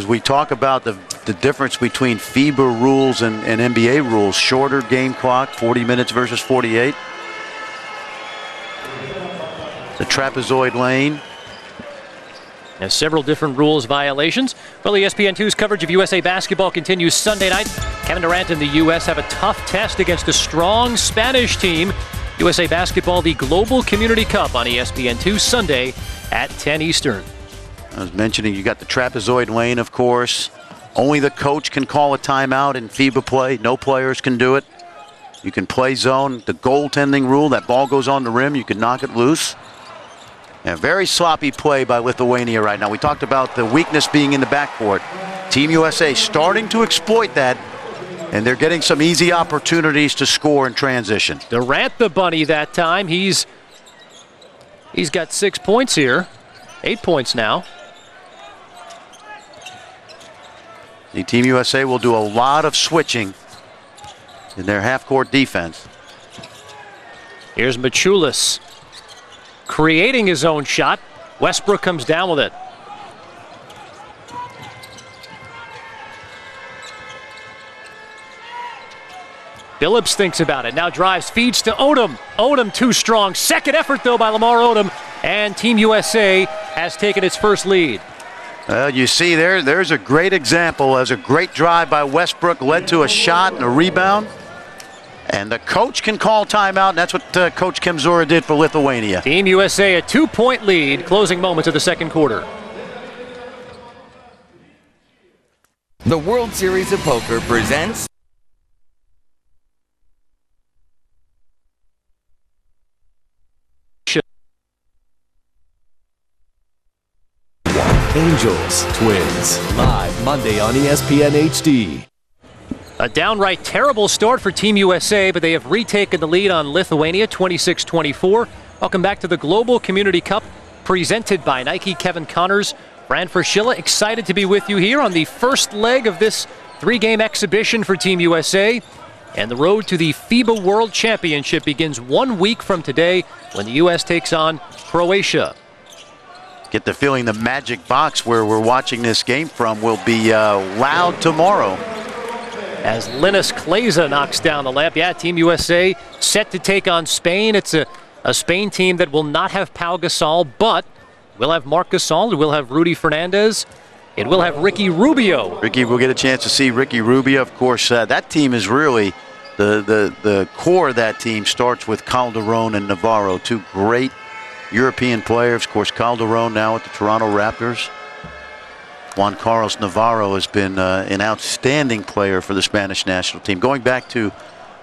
we talk about the difference between FIBA rules and NBA rules, shorter game clock, 40 minutes versus 48. The trapezoid lane. There's several different rules violations. Well, ESPN2's coverage of USA basketball continues Sunday night. Kevin Durant and the U.S. have a tough test against a strong Spanish team. USA Basketball, the Global Community Cup on ESPN2 Sunday at 10 Eastern. I was mentioning you got the trapezoid lane, of course. Only the coach can call a timeout in FIBA play. No players can do it. You can play zone. The goaltending rule, that ball goes on the rim, you can knock it loose. And very sloppy play by Lithuania right now. We talked about the weakness being in the backcourt. Team USA starting to exploit that, and they're getting some easy opportunities to score in transition. Durant the bunny that time. He's got 6 points here. 8 points now. The Team USA will do a lot of switching in their half-court defense. Here's Machulis creating his own shot. Westbrook comes down with it. Phillips thinks about it. Now drives, feeds to Odom. Odom too strong. Second effort, though, by Lamar Odom. And Team USA has taken its first lead. Well, you see there's a great example as a great drive by Westbrook led to a shot and a rebound. And the coach can call timeout, and that's what Coach Kemzora did for Lithuania. Team USA a 2-point lead, closing moments of the second quarter. The World Series of Poker presents Angels, Twins, live Monday on ESPN HD. A downright terrible start for Team USA, but they have retaken the lead on Lithuania, 26-24. Welcome back to the Global Community Cup, presented by Nike. Kevin Connors, Fran Fraschilla, excited to be with you here on the first leg of this 3-game exhibition for Team USA. And the road to the FIBA World Championship begins 1 week from today when the U.S. takes on Croatia. Get the feeling the magic box where we're watching this game from will be loud tomorrow. As Linus Kleza knocks down the lamp. Yeah, Team USA set to take on Spain. It's a Spain team that will not have Pau Gasol, but will have Marc Gasol. It will have Rudy Fernandez. It will have Ricky Rubio. Ricky, we'll get a chance to see Ricky Rubio. Of course, that team is really, the core of that team starts with Calderon and Navarro, two great European players. Of course, Calderon now at the Toronto Raptors. Juan Carlos Navarro has been an outstanding player for the Spanish national team, going back to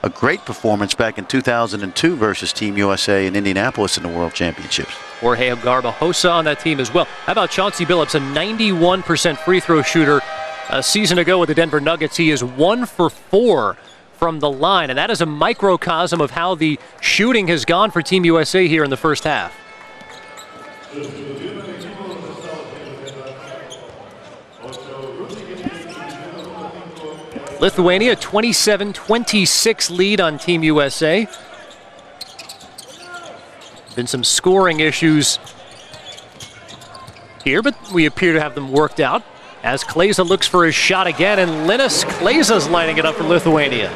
a great performance back in 2002 versus Team USA in Indianapolis in the World Championships. Jorge Garbajosa on that team as well. How about Chauncey Billups, a 91% free throw shooter a season ago with the Denver Nuggets? He is 1 for 4 from the line, and that is a microcosm of how the shooting has gone for Team USA here in the first half. Lithuania, 27-26 lead on Team USA. Been some scoring issues here, but we appear to have them worked out as Kleza looks for his shot again, and Linus Kleza's lining it up for Lithuania.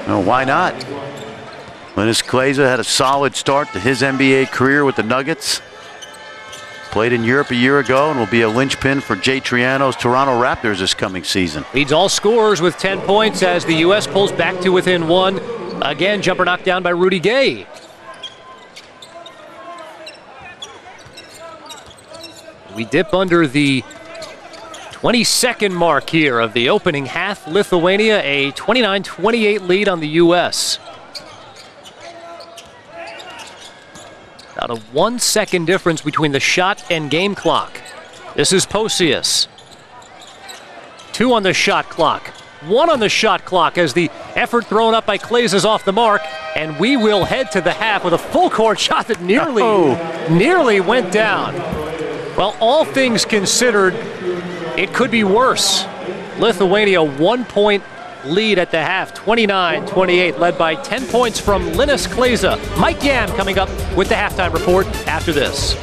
Oh, why not? Linus Kleza had a solid start to his NBA career with the Nuggets. Played in Europe a year ago and will be a linchpin for Jay Triano's Toronto Raptors this coming season. Leads all scorers with 10 points as the U.S. pulls back to within 1. Again, jumper knocked down by Rudy Gay. We dip under the 22nd mark here of the opening half. Lithuania, a 29-28 lead on the U.S. About a 1 second difference between the shot and game clock. This is Posius. 2 on the shot clock. 1 on the shot clock as the effort thrown up by Kleza is off the mark. And we will head to the half with a full court shot that nearly went down. Well, all things considered, it could be worse. Lithuania 1 point lead at the half, 29-28, led by 10 points from Linus Kleza. Mike Yam coming up with the halftime report after this.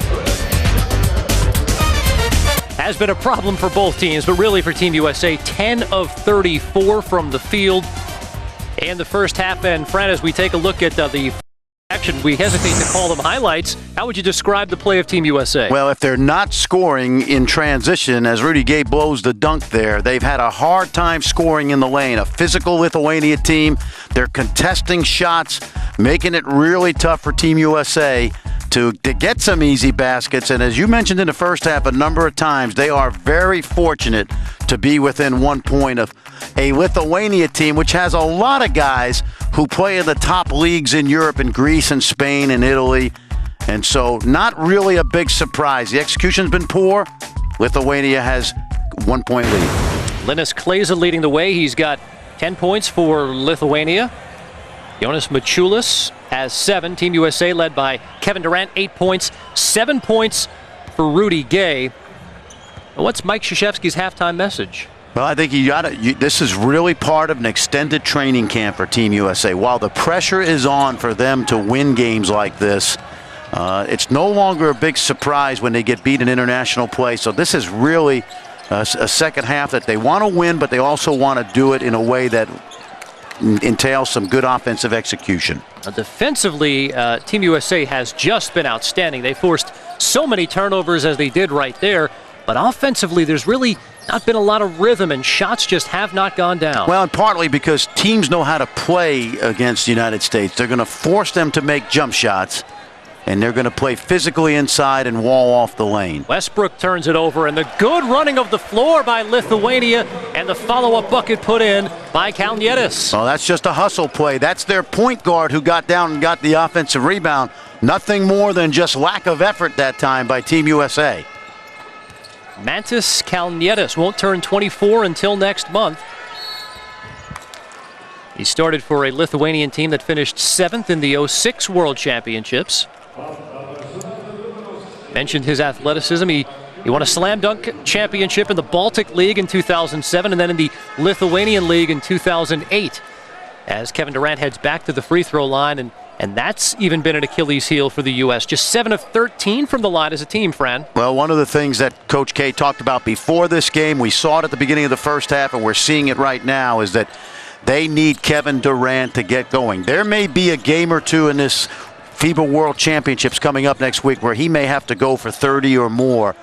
Has been a problem for both teams, but really for Team USA, 10 of 34 from the field in the first half. And Fran, as we take a look at the action, we hesitate to call them highlights. How would you describe the play of Team USA? Well, if they're not scoring in transition, as Rudy Gay blows the dunk there, they've had a hard time scoring in the lane. A physical Lithuania team. They're contesting shots, making it really tough for Team USA to get some easy baskets. And as you mentioned in the first half a number of times, they are very fortunate to be within 1 point of a Lithuania team, which has a lot of guys who play in the top leagues in Europe and Greece and Spain and Italy. And so not really a big surprise. The execution's been poor. Lithuania has 1 point lead. Linus Kleza leading the way. He's got 10 points for Lithuania. Jonas Mačiulis has 7. Team USA led by Kevin Durant, 8 points. 7 points for Rudy Gay. What's Mike Krzyzewski's halftime message? Well, I think this is really part of an extended training camp for Team USA. While the pressure is on for them to win games like this, it's no longer a big surprise when they get beat in international play. So this is really a second half that they want to win, but they also want to do it in a way that entails some good offensive execution. Defensively, Team USA has just been outstanding. They forced so many turnovers as they did right there, but offensively there's really not been a lot of rhythm, and shots just have not gone down. Well, and partly because teams know how to play against the United States. They're going to force them to make jump shots, and they're going to play physically inside and wall off the lane. Westbrook turns it over, and the good running of the floor by Lithuania, and the follow-up bucket put in by Kalnietis. Well, that's just a hustle play. That's their point guard who got down and got the offensive rebound. Nothing more than just lack of effort that time by Team USA. Mantas Kalnietis won't turn 24 until next month. He started for a Lithuanian team that finished 7th in the 06 World Championships. Mentioned his athleticism. He won a slam dunk championship in the Baltic League in 2007 and then in the Lithuanian League in 2008. As Kevin Durant heads back to the free throw line, and that's even been an Achilles heel for the U.S. Just 7 of 13 from the line as a team, Fran. Well, one of the things that Coach K talked about before this game, we saw it at the beginning of the first half, and we're seeing it right now, is that they need Kevin Durant to get going. There may be a game or two in this FIBA World Championships coming up next week where he may have to go for 30 or more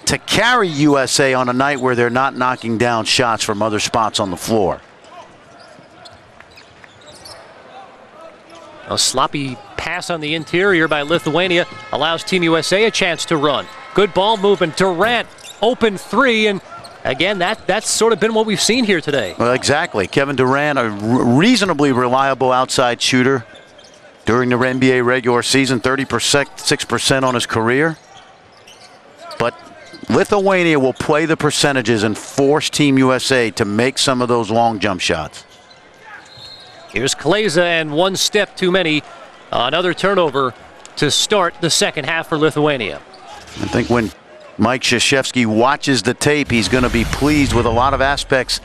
to carry USA on a night where they're not knocking down shots from other spots on the floor. A sloppy pass on the interior by Lithuania allows Team USA a chance to run. Good ball movement. Durant, open three, and again, that's sort of been what we've seen here today. Well, exactly. Kevin Durant, a reasonably reliable outside shooter during the NBA regular season, 36% on his career. But Lithuania will play the percentages and force Team USA to make some of those long jump shots. Here's Kleza, and one step too many. Another turnover to start the second half for Lithuania. I think when Mike Krzyzewski watches the tape, he's going to be pleased with a lot of aspects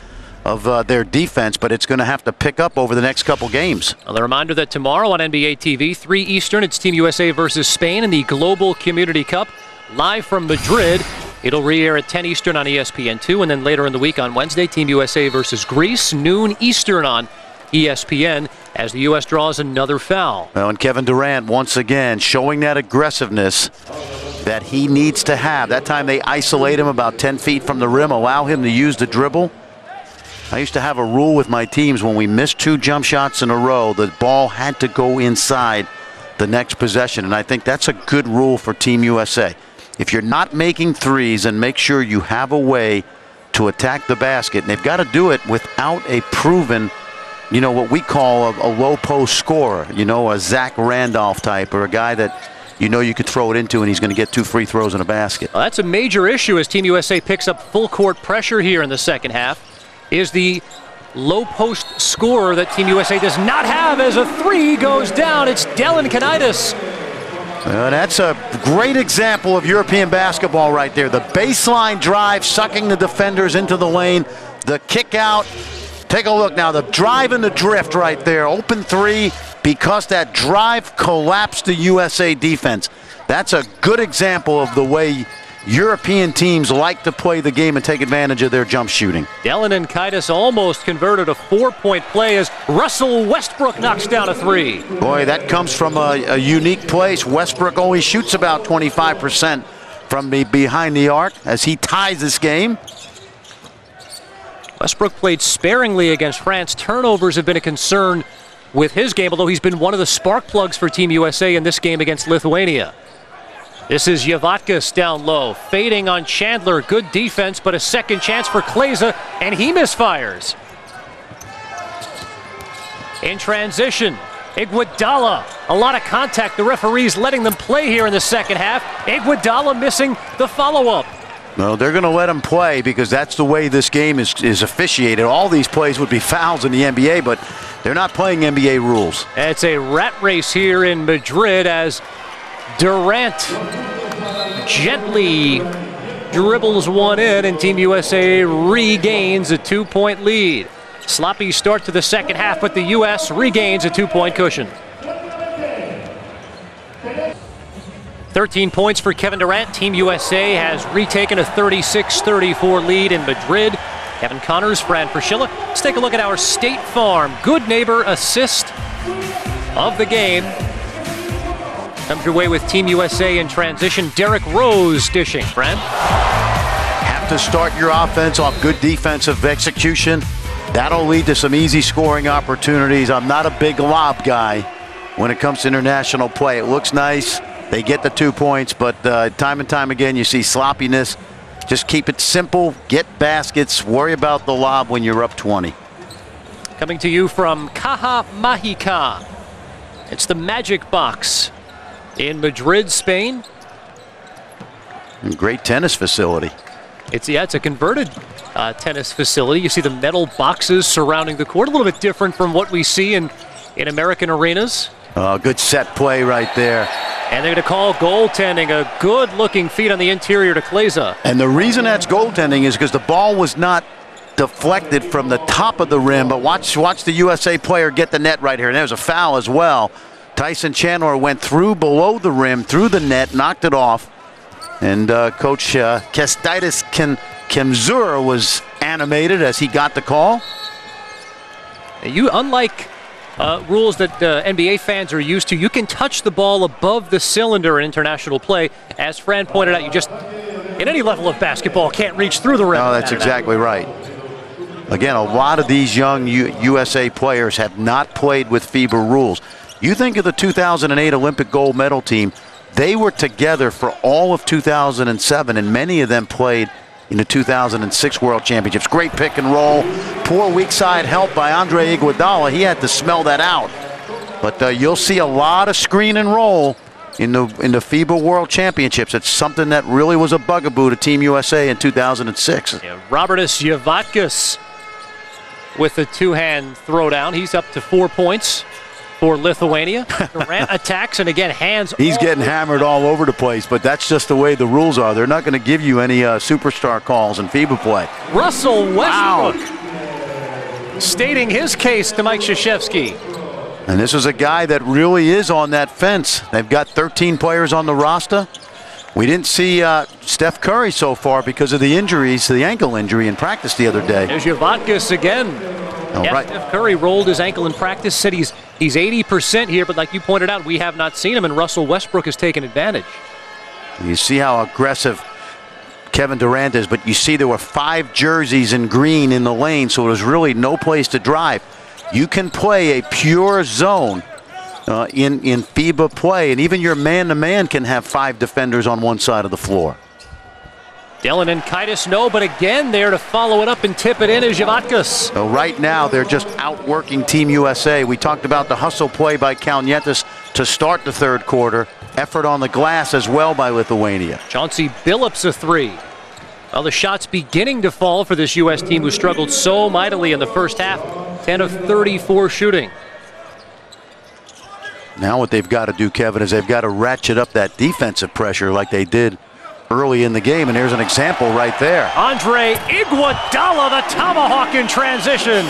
of their defense, but it's going to have to pick up over the next couple games. Well, a reminder that tomorrow on NBA TV, 3 Eastern, it's Team USA versus Spain in the Global Community Cup. Live from Madrid. It'll re-air at 10 Eastern on ESPN2, and then later in the week on Wednesday, Team USA versus Greece, noon Eastern on ESPN, as the U.S. draws another foul. Well, and Kevin Durant, once again, showing that aggressiveness that he needs to have. That time they isolate him about 10 feet from the rim, allow him to use the dribble. I used to have a rule with my teams: when we missed 2 jump shots in a row, the ball had to go inside the next possession, and I think that's a good rule for Team USA. If you're not making threes, and make sure you have a way to attack the basket, and they've got to do it without a proven, you know, what we call a low post scorer, you know, a Zach Randolph type, or a guy that you know you could throw it into and he's going to get 2 free throws in a basket. Well, that's a major issue as Team USA picks up full court pressure here in the second half, is the low post scorer that Team USA does not have, as a 3 goes down. It's Dylan Kanitis. That's a great example of European basketball right there. The baseline drive, sucking the defenders into the lane, the kick out. Take a look now, the drive and the drift right there. Open 3, because that drive collapsed the USA defense. That's a good example of the way European teams like to play the game and take advantage of their jump shooting. Dylan and Kaitis almost converted a 4-point play as Russell Westbrook knocks down a 3. Boy, that comes from a unique place. Westbrook only shoots about 25% from behind the arc as he ties this game. Westbrook played sparingly against France. Turnovers have been a concern with his game, although he's been one of the spark plugs for Team USA in this game against Lithuania. This is Yavatkis down low, fading on Chandler. Good defense, but a second chance for Kleza, and he misfires. In transition, Iguodala. A lot of contact. The referees letting them play here in the second half. Iguodala missing the follow-up. No, they're going to let him play because that's the way this game is officiated. All these plays would be fouls in the NBA, but they're not playing NBA rules. It's a rat race here in Madrid as Durant gently dribbles one in, and Team USA regains a 2-point lead. Sloppy start to the second half, but the U.S. regains a 2-point cushion. 13 points for Kevin Durant. Team USA has retaken a 36-34 lead in Madrid. Kevin Connors, Fran Fraschilla. Let's take a look at our State Farm Good Neighbor assist of the game. Comes your way with Team USA in transition. Derrick Rose dishing. Fran? Have to start your offense off good defensive execution. That'll lead to some easy scoring opportunities. I'm not a big lob guy when it comes to international play. It looks nice. They get the 2 points, but time and time again you see sloppiness. Just keep it simple, get baskets, worry about the lob when you're up 20. Coming to you from Caja Mágica. It's the Magic Box in Madrid, Spain. Great tennis facility. It's a converted tennis facility. You see the metal boxes surrounding the court, a little bit different from what we see in American arenas. Good set play right there. And they're going to call goaltending. A good-looking feed on the interior to Kleza. And the reason that's goaltending is because the ball was not deflected from the top of the rim, but watch the USA player get the net right here. And there's a foul as well. Tyson Chandler went through below the rim, through the net, knocked it off. And Coach Kęstutis Kemzura was animated as he got the call. Unlike rules that NBA fans are used to, you can touch the ball above the cylinder in international play. As Fran pointed out, you just, in any level of basketball, can't reach through the rim. No, that's exactly right. Again, a lot of these young USA players have not played with FIBA rules. You think of the 2008 Olympic gold medal team. They were together for all of 2007, and many of them played in the 2006 World Championships. Great pick and roll. Poor weak side help by Andre Iguodala. He had to smell that out. But you'll see a lot of screen and roll in the FIBA World Championships. It's something that really was a bugaboo to Team USA in 2006. Yeah, Robertas Javatkis with the two-hand throwdown. He's up to 4 points for Lithuania. Durant attacks, and again, hands. He's getting hammered all over the place, but that's just the way the rules are. They're not going to give you any superstar calls in FIBA play. Russell Westbrook stating his case to Mike Krzyzewski. And this is a guy that really is on that fence. They've got 13 players on the roster. We didn't see Steph Curry so far because of the injuries, the ankle injury in practice the other day. There's Javatkis again. Right. Steph Curry rolled his ankle in practice, said he's 80% here, but like you pointed out, we have not seen him, and Russell Westbrook has taken advantage. You see how aggressive Kevin Durant is, but you see there were 5 jerseys in green in the lane, so there's really no place to drive. You can play a pure zone in FIBA play, and even your man-to-man can have 5 defenders on one side of the floor. Dylan and Kaitis no, but again there to follow it up and tip it in is Javatkis. So right now they're just outworking Team USA. We talked about the hustle play by Kalnietis to start the third quarter. Effort on the glass as well by Lithuania. Chauncey Billups a 3. Well, the shots beginning to fall for this U.S. team who struggled so mightily in the first half. 10 of 34 shooting. Now what they've got to do, Kevin, is they've got to ratchet up that defensive pressure like they did early in the game, and there's an example right there. Andre Iguodala, the tomahawk in transition.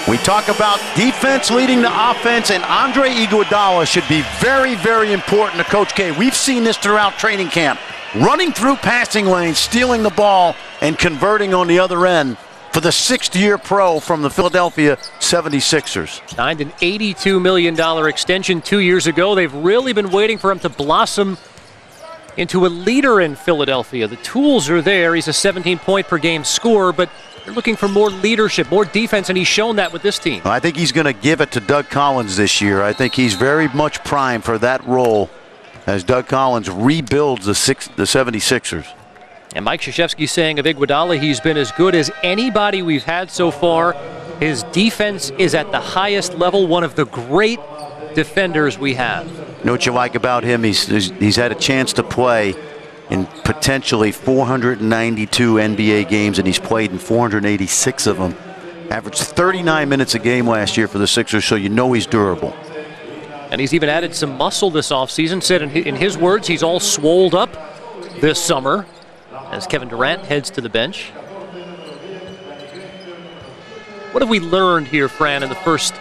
We talk about defense leading to offense, and Andre Iguodala should be very, very important to Coach K. We've seen this throughout training camp. Running through passing lanes, stealing the ball, and converting on the other end for the 6th-year pro from the Philadelphia 76ers. Signed an $82 million extension 2 years ago. They've really been waiting for him to blossom into a leader in Philadelphia. The tools are there. He's a 17-point-per-game scorer, but they're looking for more leadership, more defense, and he's shown that with this team. I think he's going to give it to Doug Collins this year. I think he's very much primed for that role as Doug Collins rebuilds the 76ers. And Mike Krzyzewski saying of Iguodala, he's been as good as anybody we've had so far. His defense is at the highest level, one of the great defenders we have. You know what you like about him? He's had a chance to play in potentially 492 NBA games, and he's played in 486 of them. Averaged 39 minutes a game last year for the Sixers, so you know he's durable. And he's even added some muscle this offseason. Said in his words, he's all swolled up this summer as Kevin Durant heads to the bench. What have we learned here, Fran, in the first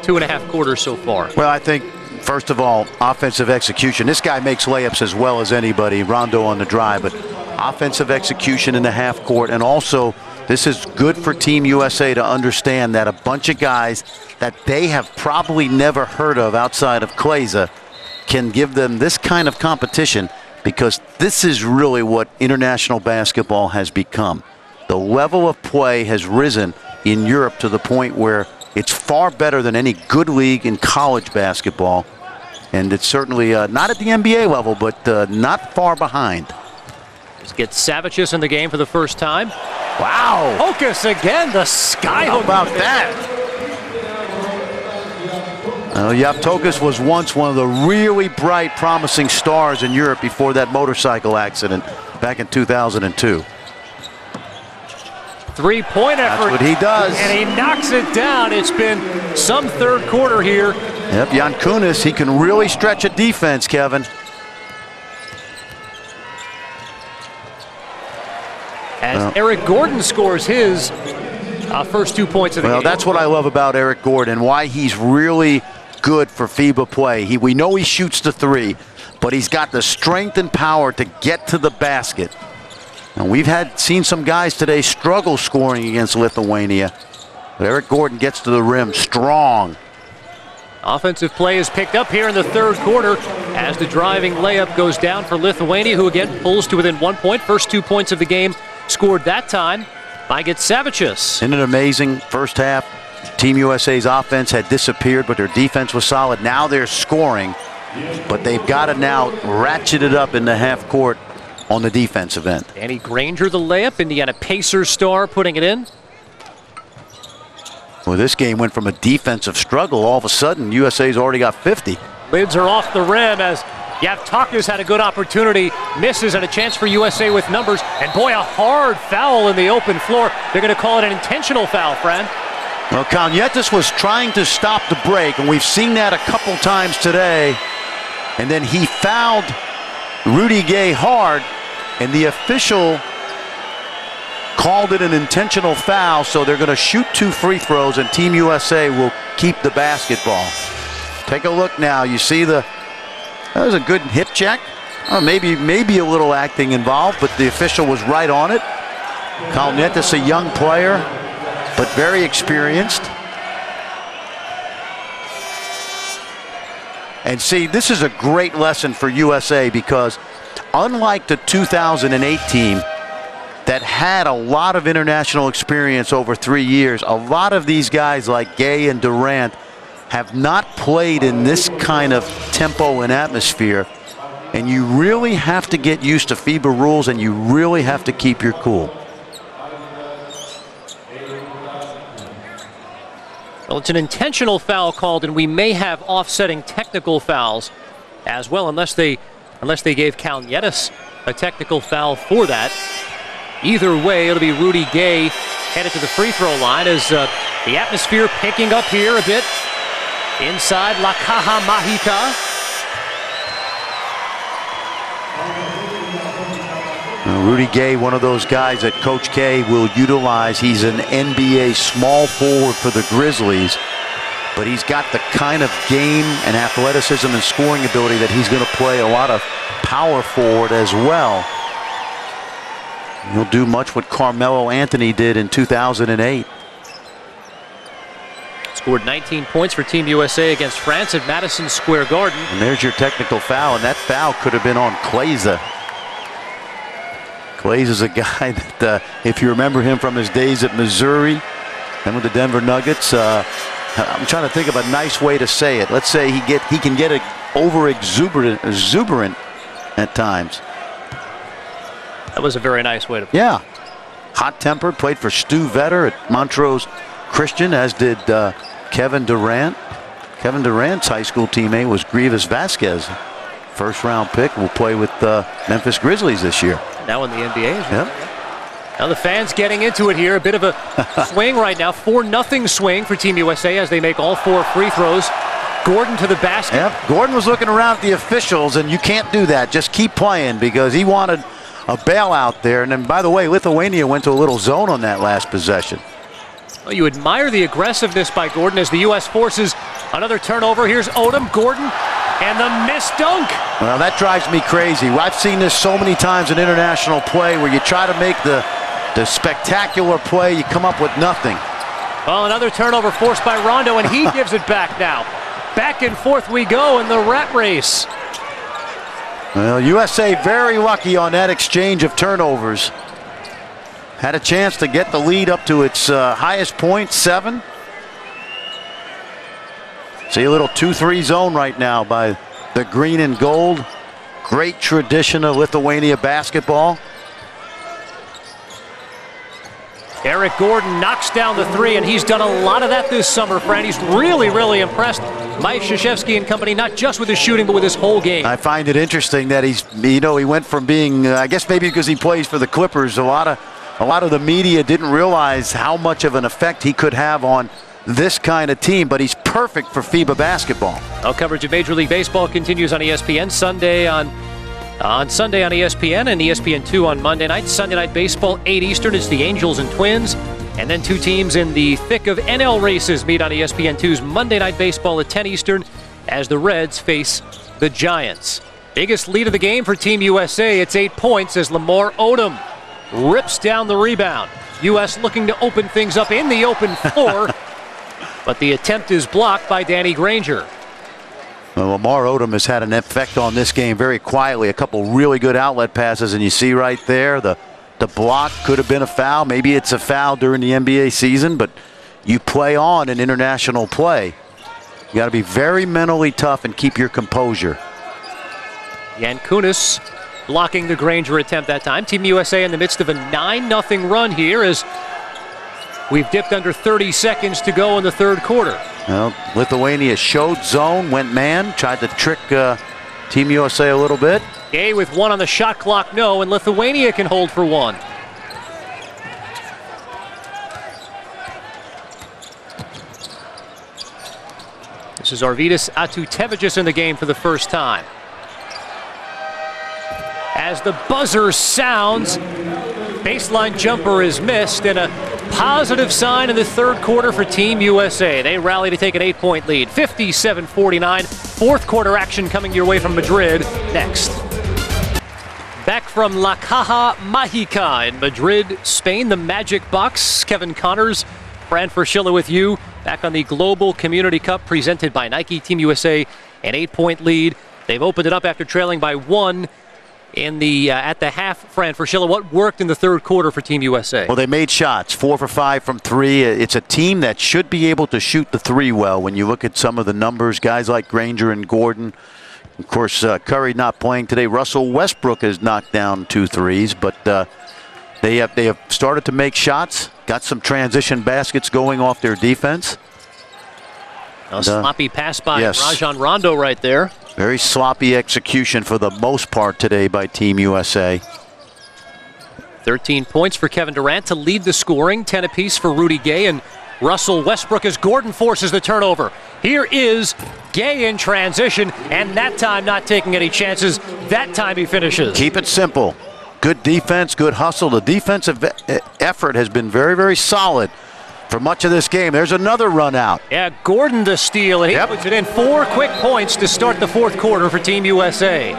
2.5 quarters so far? Well, I think, first of all, offensive execution. This guy makes layups as well as anybody, Rondo on the drive, but offensive execution in the half court. And also, this is good for Team USA to understand that a bunch of guys that they have probably never heard of outside of Kleza can give them this kind of competition, because this is really what international basketball has become. The level of play has risen in Europe to the point where it's far better than any good league in college basketball. And it's certainly not at the NBA level, but not far behind. Just get Savicius in the game for the first time. Wow. Focus again, the sky. How about that? Yavtokas was once one of the really bright, promising stars in Europe before that motorcycle accident back in 2002. Three-point effort. That's what he does. And he knocks it down. It's been some third quarter here. Yep, Yankunis, he can really stretch a defense, Kevin. As Eric Gordon scores his first 2 points of the game. Well, that's what I love about Eric Gordon, why he's really good for FIBA play. We know he shoots the three, but he's got the strength and power to get to the basket. And we've seen some guys today struggle scoring against Lithuania. But Eric Gordon gets to the rim strong. Offensive play is picked up here in the third quarter as the driving layup goes down for Lithuania, who again pulls to within 1 point. First 2 points of the game scored that time by Savicius. Isn't it amazing? First half, Team USA's offense had disappeared, but their defense was solid. Now they're scoring, but they've got to now ratchet it up in the half court on the defensive end. Danny Granger, the layup. Indiana Pacers star putting it in. Well, this game went from a defensive struggle. All of a sudden, USA's already got 50. Lids are off the rim as Yavtakis had a good opportunity, misses, and a chance for USA with numbers. And boy, a hard foul in the open floor. They're going to call it an intentional foul, Fran. Well, Kalnietis was trying to stop the break, and we've seen that a couple times today. And then he fouled Rudy Gay hard, and the official called it an intentional foul, so they're going to shoot 2 free throws, and Team USA will keep the basketball. Take a look now. You see that was a good hip check. Maybe a little acting involved, but the official was right on it. Kalnietis, a young player, but very experienced. And see, this is a great lesson for USA because unlike the 2008 team that had a lot of international experience over 3 years, a lot of these guys like Gay and Durant have not played in this kind of tempo and atmosphere. And you really have to get used to FIBA rules, and you really have to keep your cool. Well, it's an intentional foul called, and we may have offsetting technical fouls as well, unless they gave Kalnietis a technical foul for that. Either way, it'll be Rudy Gay headed to the free throw line as the atmosphere picking up here a bit inside La Caja Mágica. Rudy Gay, one of those guys that Coach K will utilize. He's an NBA small forward for the Grizzlies, but he's got the kind of game and athleticism and scoring ability that he's going to play a lot of power forward as well. He'll do much what Carmelo Anthony did in 2008. Scored 19 points for Team USA against France at Madison Square Garden. And there's your technical foul, and that foul could have been on Klaiza. Klaiza is a guy that, if you remember him from his days at Missouri and with the Denver Nuggets, I'm trying to think of a nice way to say it. Let's say he can get over exuberant at times. That was a very nice way to put it. Yeah. Hot-tempered, played for Stu Vetter at Montrose Christian, as did Kevin Durant. Kevin Durant's high school teammate was Grievous Vasquez. First-round pick, will play with the Memphis Grizzlies this year. Now in the NBA. Yep. Now the fans getting into it here. A bit of a swing right now. 4-0 swing for Team USA as they make all 4 free throws. Gordon to the basket. Yep. Gordon was looking around at the officials, and you can't do that. Just keep playing because he wanted a bailout there. And then, by the way, Lithuania went to a little zone on that last possession. Well, you admire the aggressiveness by Gordon as the U.S. forces another turnover. Here's Odom, Gordon, and the missed dunk. Well, that drives me crazy. I've seen this so many times in international play where you try to make the spectacular play, you come up with nothing. Well, another turnover forced by Rondo, and he gives it back now. Back and forth we go in the rat race. Well, USA very lucky on that exchange of turnovers. Had a chance to get the lead up to its highest point, 7. See a little 2-3 zone right now by the green and gold. Great tradition of Lithuania basketball. Eric Gordon knocks down the 3, and he's done a lot of that this summer, Fran. He's really, really impressed Mike Krzyzewski and company, not just with his shooting, but with his whole game. I find it interesting that he went from being, I guess maybe because he plays for the Clippers, a lot of the media didn't realize how much of an effect he could have on this kind of team, but he's perfect for FIBA basketball. Our coverage of Major League Baseball continues on ESPN Sunday on Sunday on ESPN and ESPN2 on Monday night. Sunday Night Baseball, 8 Eastern. It's the Angels and Twins. And then 2 teams in the thick of NL races meet on ESPN2's Monday Night Baseball at 10 Eastern as the Reds face the Giants. Biggest lead of the game for Team USA. It's 8 points as Lamar Odom rips down the rebound. U.S. looking to open things up in the open floor, but the attempt is blocked by Danny Granger. Well, Lamar Odom has had an effect on this game very quietly. A couple really good outlet passes, and you see right there the block could have been a foul. Maybe it's a foul during the NBA season, but you play on in international play. You got to be very mentally tough and keep your composure. Yankunis blocking the Granger attempt that time. Team USA in the midst of a 9-0 run here as we've dipped under 30 seconds to go in the third quarter. Well, Lithuania showed zone, went man, tried to trick Team USA a little bit. Gay with one on the shot clock, no, and Lithuania can hold for one. This is Arvydas Atutevicius in the game for the first time. As the buzzer sounds, baseline jumper is missed, and a positive sign in the third quarter for Team USA. They rally to take an 8-point lead, 57-49. Fourth quarter action coming your way from Madrid next. Back from La Caja Mágica in Madrid, Spain, the Magic Box. Kevin Connors, Fran Fraschilla with you. Back on the Global Community Cup presented by Nike. Team USA, an 8-point lead. They've opened it up after trailing by 1 in the at the half. Fran Fraschilla, what worked in the third quarter for Team USA? Well, they made shots, 4 for 5 from 3. It's a team that should be able to shoot the 3 well. When you look at some of the numbers, guys like Granger and Gordon. Of course, Curry not playing today. Russell Westbrook has knocked down 2 threes, but they have started to make shots. Got some transition baskets going off their defense. A sloppy pass by Rajon Rondo right there. Very sloppy execution for the most part today by Team USA. 13 points for Kevin Durant to lead the scoring, 10 apiece for Rudy Gay and Russell Westbrook as Gordon forces the turnover. Here is Gay in transition, and that time not taking any chances. That time he finishes. Keep it simple. Good defense, good hustle. The defensive effort has been very, very solid for much of this game. There's another run out. Yeah, Gordon the steal, and he puts it in. 4 quick points to start the fourth quarter for Team USA.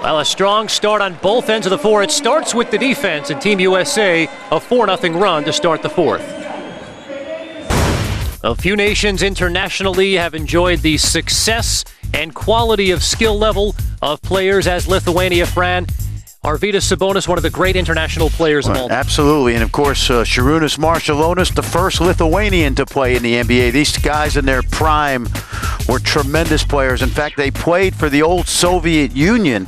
Well, a strong start on both ends of the floor. It starts with the defense, and Team USA a 4-0 run to start the fourth. A few nations internationally have enjoyed the success and quality of skill level of players as Lithuania. Fran, Arvydas Sabonis, one of the great international players of all time. Absolutely, and of course, Šarūnas Maršalonis, the first Lithuanian to play in the NBA. These guys in their prime were tremendous players. In fact, they played for the old Soviet Union.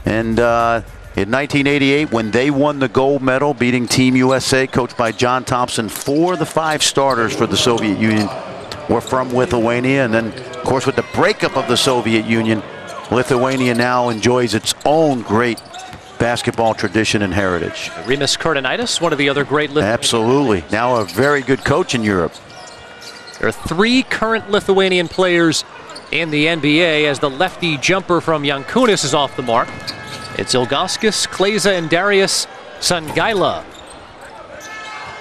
And in 1988, when they won the gold medal, beating Team USA, coached by John Thompson, 4 of the 5 starters for the Soviet Union were from Lithuania. And then, of course, with the breakup of the Soviet Union, Lithuania now enjoys its own great basketball tradition and heritage. Rimas Kurtinaitis, one of the other great Lithuanians. Absolutely. Now a very good coach in Europe. There are 3 current Lithuanian players in the NBA as the lefty jumper from Yankunis is off the mark. It's Ilgauskas, Kleza, and Darius Sangaila.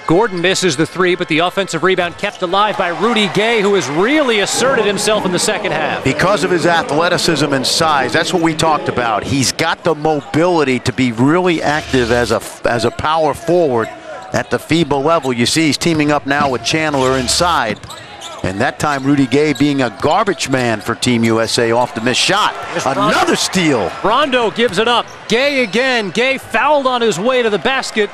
Gordon misses the 3, but the offensive rebound kept alive by Rudy Gay, who has really asserted himself in the second half. Because of his athleticism and size, that's what we talked about. He's got the mobility to be really active as a power forward at the FIBA level. You see he's teaming up now with Chandler inside. And that time, Rudy Gay being a garbage man for Team USA off the missed shot. Another steal. Rondo gives it up. Gay again. Gay fouled on his way to the basket.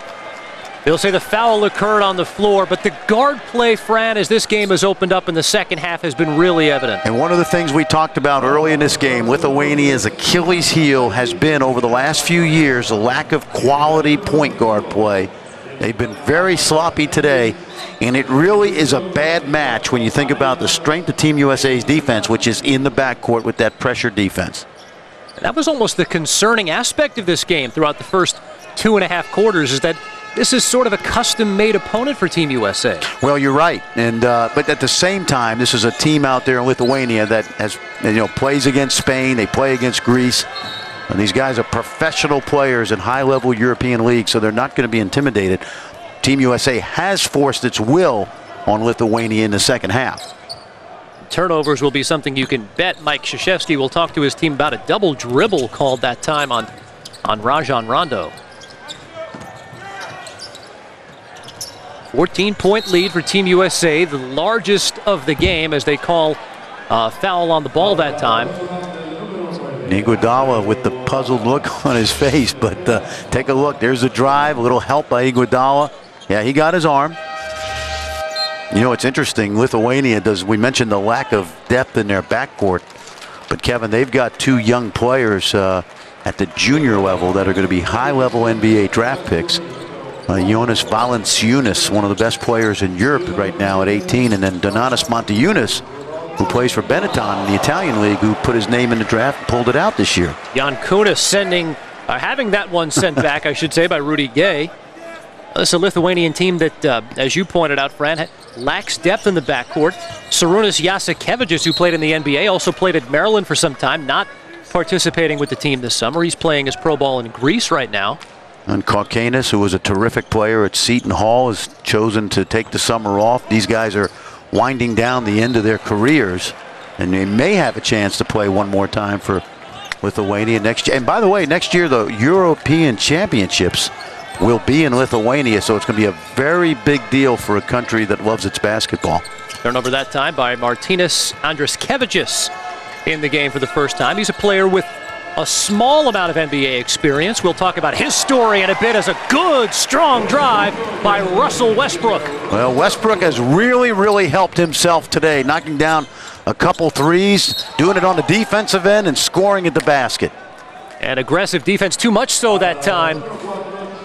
They'll say the foul occurred on the floor, but the guard play, Fran, as this game has opened up in the second half, has been really evident. And one of the things we talked about early in this game, Lithuania's Achilles heel has been, over the last few years, a lack of quality point guard play. They've been very sloppy today, and it really is a bad match when you think about the strength of Team USA's defense, which is in the backcourt with that pressure defense. That was almost the concerning aspect of this game throughout the first 2.5 quarters, is that this is sort of a custom-made opponent for Team USA. Well, you're right, and but at the same time, this is a team out there in Lithuania that has, plays against Spain. They play against Greece. And these guys are professional players in high-level European leagues, so they're not going to be intimidated. Team USA has forced its will on Lithuania in the second half. Turnovers will be something you can bet. Mike Krzyzewski will talk to his team about a double dribble called that time on Rajon Rondo. 14-point lead for Team USA, the largest of the game, as they call a foul on the ball that time. Iguodala with the puzzled look on his face, but take a look. There's the drive, a little help by Iguodala. Yeah, he got his arm. You know, it's interesting. Lithuania we mentioned the lack of depth in their backcourt. But, Kevin, they've got 2 young players at the junior level that are going to be high-level NBA draft picks. Jonas Valanciunas, one of the best players in Europe right now at 18, and then Donatas Motiejunas, who plays for Benetton in the Italian league, who put his name in the draft and pulled it out this year. Jan Kunis having that one sent back, I should say, by Rudy Gay. This is a Lithuanian team that, as you pointed out, Fran, lacks depth in the backcourt. Šarūnas Jasikevičius, who played in the NBA, also played at Maryland for some time, not participating with the team this summer. He's playing his pro ball in Greece right now. And Kaukanis, who was a terrific player at Seton Hall, has chosen to take the summer off. These guys are winding down the end of their careers, and they may have a chance to play one more time for Lithuania next year. And by the way, next year the European Championships will be in Lithuania, so it's going to be a very big deal for a country that loves its basketball. Turnover that time by Martynas Andriuškevičius in the game for the first time. He's a player with a small amount of NBA experience. We'll talk about his story in a bit as a good, strong drive by Russell Westbrook. Well, Westbrook has really helped himself today, knocking down a couple threes, doing it on the defensive end and scoring at the basket. And aggressive defense, too much so that time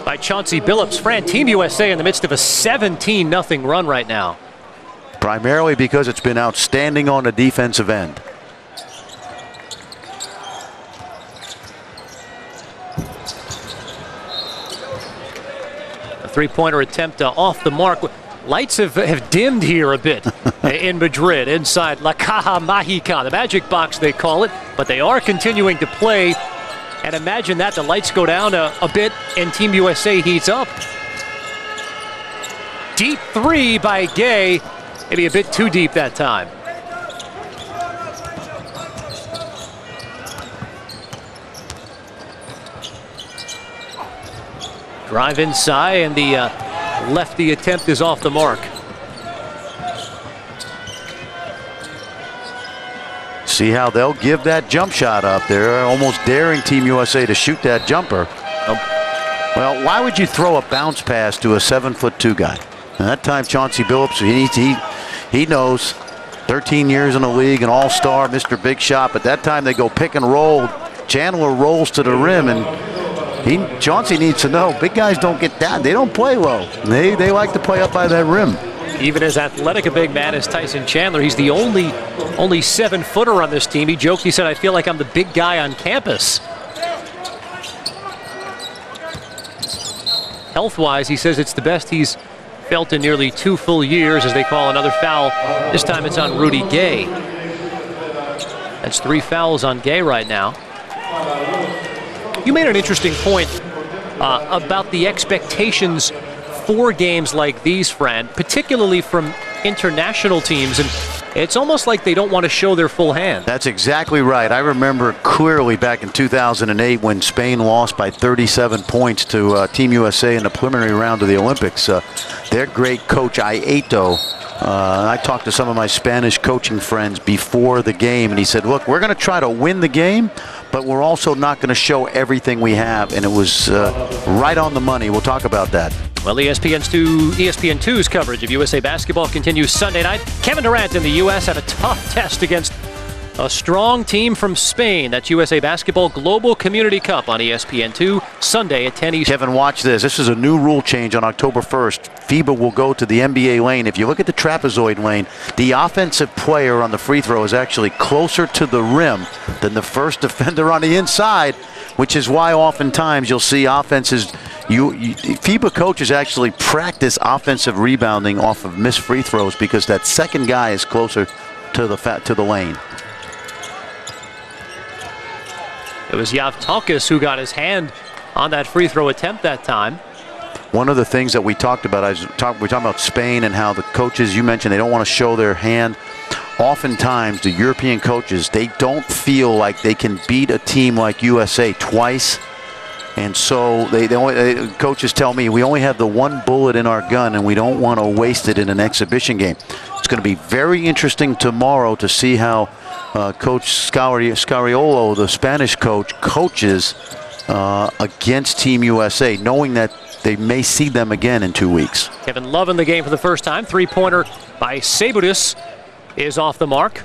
by Chauncey Billups. Fran, Team USA in the midst of a 17-0 run right now. Primarily because it's been outstanding on the defensive end. A three-pointer attempt off the mark. Lights have dimmed here a bit in Madrid, inside La Caja Mágica, the magic box they call it, but they are continuing to play. And imagine that, the lights go down a bit and Team USA heats up. Deep three by Gay, maybe a bit too deep that time. Drive inside, and the lefty attempt is off the mark. See how they'll give that jump shot up there, almost daring Team USA to shoot that jumper. Well, why would you throw a bounce pass to a 7'2" guy? And that time, Chauncey Billups, he knows. 13 years in the league, an all-star, Mr. Big Shot. But that time they go pick and roll. Chandler rolls to the rim, and Chauncey needs to know, big guys don't get down. They don't play low. They like to play up by that rim. Even as athletic a big man as Tyson Chandler, he's the only 7-footer on this team. He joked, he said, I feel like I'm the big guy on campus. Health-wise, he says it's the best he's felt in nearly 2 full years as they call another foul. This time it's on Rudy Gay. That's 3 fouls on Gay right now. You made an interesting point about the expectations for games like these, Fran, particularly from international teams, and it's almost like they don't want to show their full hand. That's exactly right. I remember clearly back in 2008 when Spain lost by 37 points to Team USA in the preliminary round of the Olympics. Their great coach, Aito, I talked to some of my Spanish coaching friends before the game, and he said, look, we're going to try to win the game, but we're also not going to show everything we have. And it was right on the money. We'll talk about that. Well, ESPN2's coverage of USA basketball continues Sunday night. Kevin Durant and the U.S. have a tough test against a strong team from Spain. That's USA Basketball Global Community Cup on ESPN2 Sunday at 10 Eastern. Kevin, watch this. This is a new rule change on October 1st. FIBA will go to the NBA lane. If you look at the trapezoid lane, the offensive player on the free throw is actually closer to the rim than the first defender on the inside, which is why oftentimes you'll see offenses. FIBA coaches actually practice offensive rebounding off of missed free throws because that second guy is closer to the lane. It was Yavtalkas who got his hand on that free throw attempt that time. One of the things that we talked about, we're talking about Spain and how the coaches, you mentioned, they don't want to show their hand. Oftentimes, the European coaches, they don't feel like they can beat a team like USA twice. And so coaches tell me, we only have the one bullet in our gun and we don't want to waste it in an exhibition game. It's going to be very interesting tomorrow to see how Coach Scariolo, the Spanish coach, coaches against Team USA, knowing that they may see them again in 2 weeks. Kevin Love in the game for the first time. Three-pointer by Sabudis is off the mark.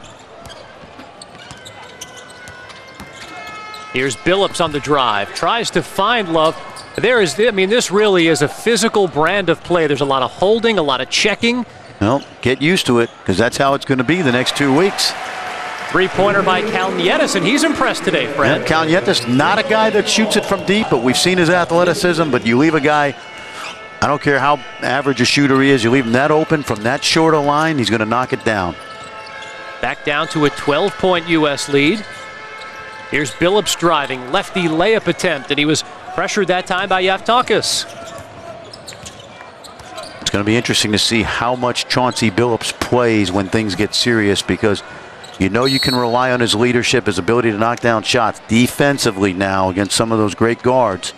Here's Billups on the drive. Tries to find Love. This really is a physical brand of play. There's a lot of holding, a lot of checking. Well, get used to it, because that's how it's going to be the next 2 weeks. Three-pointer by Kalnietis, and he's impressed today, Fred. Yeah, Kalnietis, not a guy that shoots it from deep, but we've seen his athleticism. But you leave a guy, I don't care how average a shooter he is, you leave him that open from that short a line, he's going to knock it down. Back down to a 12-point U.S. lead. Here's Billups driving, lefty layup attempt, and he was pressured that time by Yaftakis. It's going to be interesting to see how much Chauncey Billups plays when things get serious, because you know you can rely on his leadership, his ability to knock down shots. Defensively now against some of those great guards,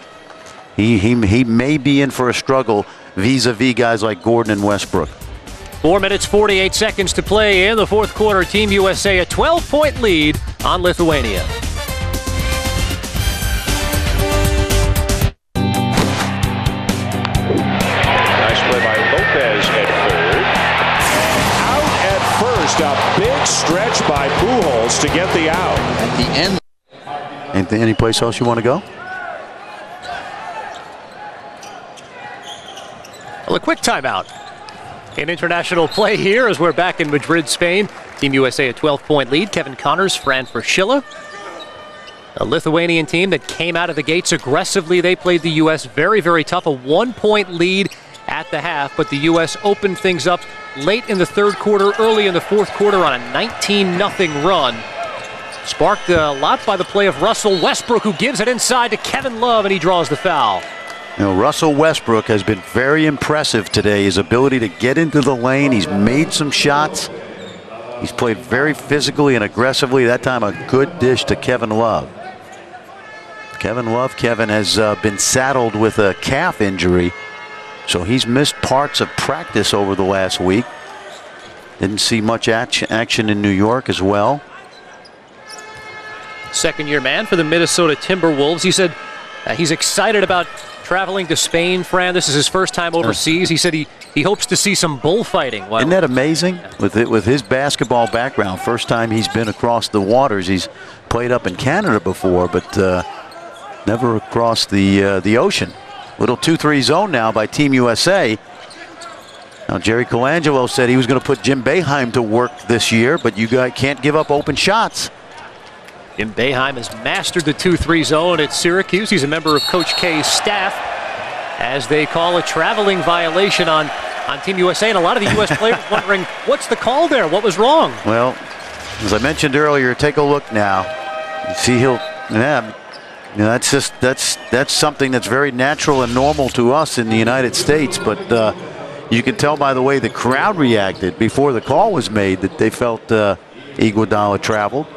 he may be in for a struggle vis-a-vis guys like Gordon and Westbrook. 4 minutes, 48 seconds to play in the fourth quarter. Team USA a 12-point lead on Lithuania. A big stretch by Pujols to get the out. At the end. Any place else you want to go? Well, a quick timeout in international play here as we're back in Madrid, Spain. Team USA a 12-point lead. Kevin Connors, Fran Fraschilla. A Lithuanian team that came out of the gates aggressively. They played the U.S. very, very tough. A 1-point lead at the half, but the U.S. opened things up late in the third quarter, early in the fourth quarter on a 19-0 run. Sparked a lot by the play of Russell Westbrook, who gives it inside to Kevin Love, and he draws the foul. You know, Russell Westbrook has been very impressive today. His ability to get into the lane. He's made some shots. He's played very physically and aggressively. That time a good dish to Kevin Love. Kevin has been saddled with a calf injury, so he's missed parts of practice over the last week. Didn't see much action in New York as well. Second-year man for the Minnesota Timberwolves. He said he's excited about traveling to Spain, Fran. This is his first time overseas. He said he hopes to see some bullfighting. Well, isn't that amazing? With his basketball background, first time he's been across the waters. He's played up in Canada before, but never across the ocean. Little 2-3 zone now by Team USA. Now, Jerry Colangelo said he was going to put Jim Boeheim to work this year, but you guys can't give up open shots. Jim Boeheim has mastered the 2-3 zone at Syracuse. He's a member of Coach K's staff, as they call a traveling violation on Team USA. And a lot of the U.S. players wondering, what's the call there? What was wrong? Well, as I mentioned earlier, take a look now. You see that's something that's very natural and normal to us in the United States, but you can tell by the way the crowd reacted before the call was made that they felt Iguodala traveled.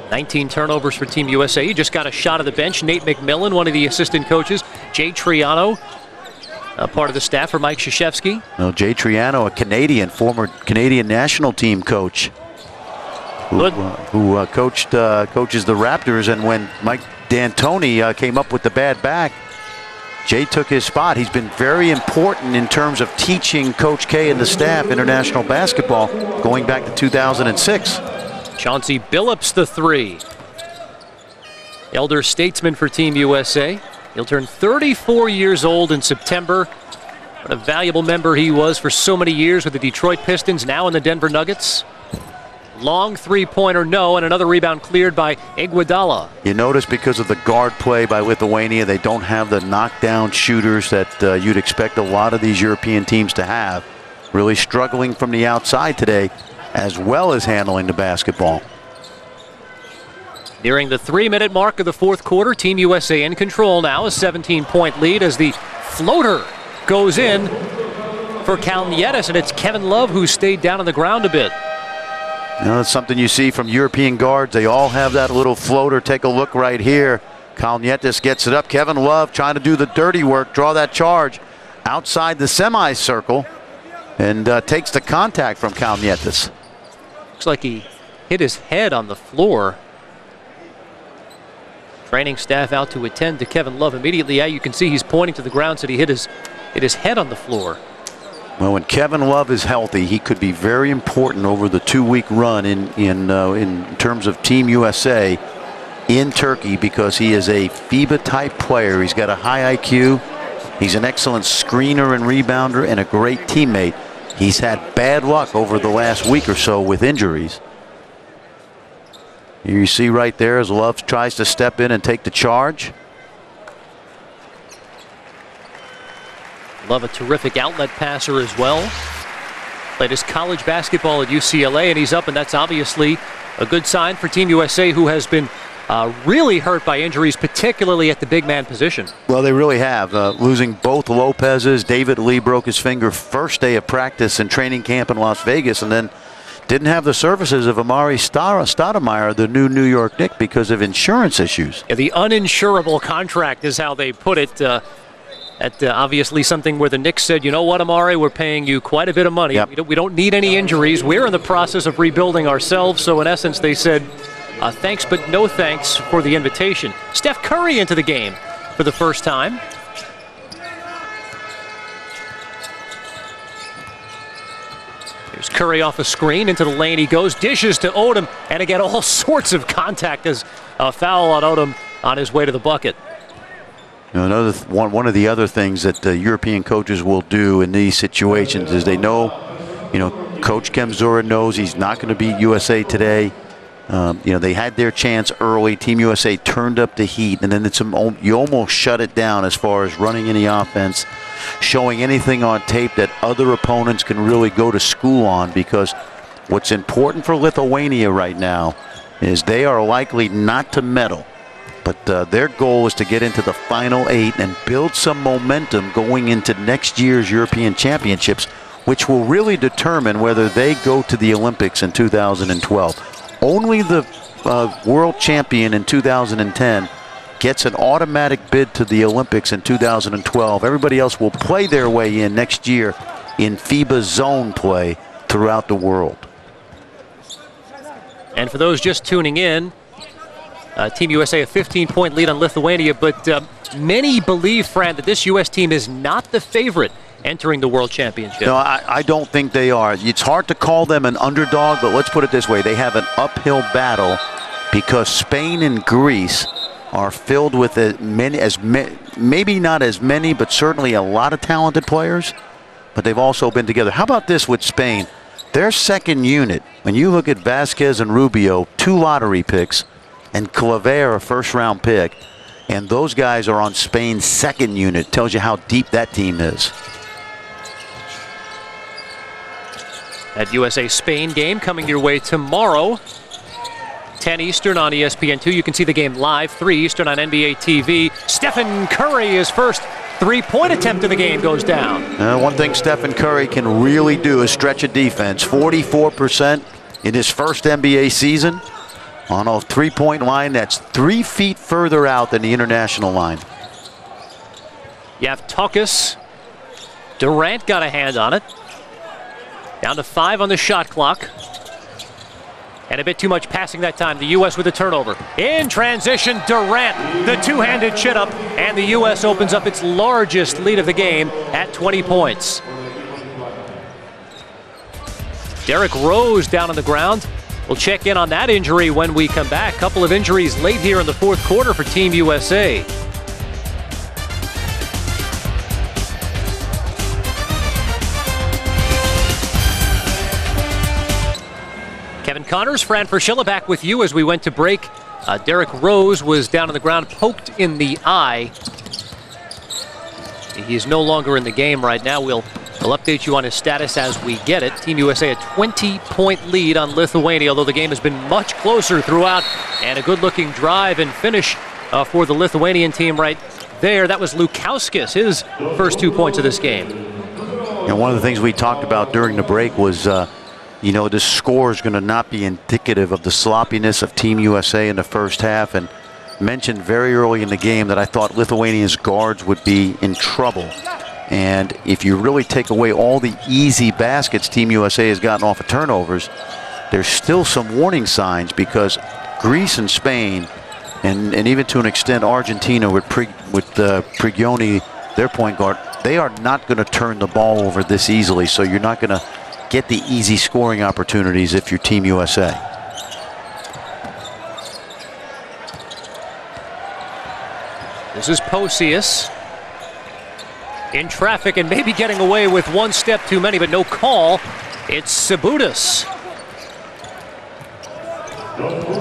19 turnovers for Team USA. You just got a shot of the bench. Nate McMillan, one of the assistant coaches. Jay Triano, part of the staff for Mike Krzyzewski. Well, Jay Triano, a former Canadian national team coach, who coaches the Raptors, and when Mike D'Antoni came up with the bad back, Jay took his spot. He's been very important in terms of teaching Coach K and the staff international basketball going back to 2006. Chauncey Billups the three. Elder statesman for Team USA. He'll turn 34 years old in September. What a valuable member he was for so many years with the Detroit Pistons, now in the Denver Nuggets. Long three-pointer, no, and another rebound cleared by Iguodala. You notice because of the guard play by Lithuania, they don't have the knockdown shooters that you'd expect a lot of these European teams to have. Really struggling from the outside today, as well as handling the basketball. Nearing the 3-minute mark of the fourth quarter, Team USA in control now, a 17-point lead as the floater goes in for Kalnietis, and it's Kevin Love who stayed down on the ground a bit. You know, that's something you see from European guards. They all have that little floater. Take a look right here. Kalnietis gets it up. Kevin Love trying to do the dirty work, draw that charge outside the semicircle, and takes the contact from Kalnietis. Looks like he hit his head on the floor. Training staff out to attend to Kevin Love immediately. Yeah, you can see he's pointing to the ground, said he hit his head on the floor. Well, when Kevin Love is healthy, he could be very important over the 2-week run in terms of Team USA in Turkey, because he is a FIBA-type player. He's got a high IQ. He's an excellent screener and rebounder and a great teammate. He's had bad luck over the last week or so with injuries. Here you see right there as Love tries to step in and take the charge. Love, a terrific outlet passer as well. Played his college basketball at UCLA, and he's up, and that's obviously a good sign for Team USA, who has been really hurt by injuries, particularly at the big man position. Well, they really have. Losing both Lopez's. David Lee broke his finger first day of practice in training camp in Las Vegas, and then didn't have the services of Amari Stoudemire, the new New York Knick, because of insurance issues. Yeah, the uninsurable contract is how they put it. Obviously something where the Knicks said, you know what, Amari, we're paying you quite a bit of money. Yep. We don't need any injuries. We're in the process of rebuilding ourselves. So in essence, they said, thanks but no thanks for the invitation. Steph Curry into the game for the first time. Here's Curry off a screen into the lane. He goes, dishes to Odom, and again all sorts of contact as a foul on Odom on his way to the bucket. You know, one of the other things that European coaches will do in these situations is they know, Coach Kemzora knows he's not going to beat USA today. They had their chance early. Team USA turned up the heat, and then you almost shut it down as far as running any offense, showing anything on tape that other opponents can really go to school on, because what's important for Lithuania right now is they are likely not to medal. But their goal is to get into the final 8 and build some momentum going into next year's European Championships, which will really determine whether they go to the Olympics in 2012. Only the world champion in 2010 gets an automatic bid to the Olympics in 2012. Everybody else will play their way in next year in FIBA zone play throughout the world. And for those just tuning in, Team USA a 15-point lead on Lithuania, but many believe, Fran, that this U.S. team is not the favorite entering the World Championship. No, I don't think they are. It's hard to call them an underdog, but let's put it this way. They have an uphill battle because Spain and Greece are filled with maybe not as many, but certainly a lot of talented players, but they've also been together. How about this with Spain? Their second unit, when you look at Vasquez and Rubio, 2 lottery picks, and Claver, a first-round pick, and those guys are on Spain's second unit. Tells you how deep that team is. That USA-Spain game coming your way tomorrow, 10 Eastern on ESPN2. You can see the game live, 3 Eastern on NBA TV. Stephen Curry, his first 3-point attempt of the game, goes down. One thing Stephen Curry can really do is stretch a defense. 44% in his first NBA season. On a 3-point line that's 3 feet further out than the international line. You have Tuckus. Durant got a hand on it. Down to 5 on the shot clock. And a bit too much passing that time. The U.S. with a turnover. In transition, Durant, the two-handed chin-up, and the U.S. opens up its largest lead of the game at 20 points. Derrick Rose down on the ground. We'll check in on that injury when we come back. Couple of injuries late here in the fourth quarter for Team USA. Kevin Connors, Fran Fraschilla back with you as we went to break. Derrick Rose was down on the ground, poked in the eye. He's no longer in the game right now. We'll update you on his status as we get it. Team USA a 20-point lead on Lithuania, although the game has been much closer throughout. And a good-looking drive and finish for the Lithuanian team right there. That was Lukauskis, his first 2 points of this game. And one of the things we talked about during the break was, this score is going to not be indicative of the sloppiness of Team USA in the first half. And mentioned very early in the game that I thought Lithuania's guards would be in trouble. And if you really take away all the easy baskets Team USA has gotten off of turnovers, there's still some warning signs, because Greece and Spain, and even to an extent Argentina with Prigioni, their point guard, they are not going to turn the ball over this easily, so you're not going to get the easy scoring opportunities if you're Team USA. This is Posius in traffic and maybe getting away with one step too many, but no call. It's Sabutis.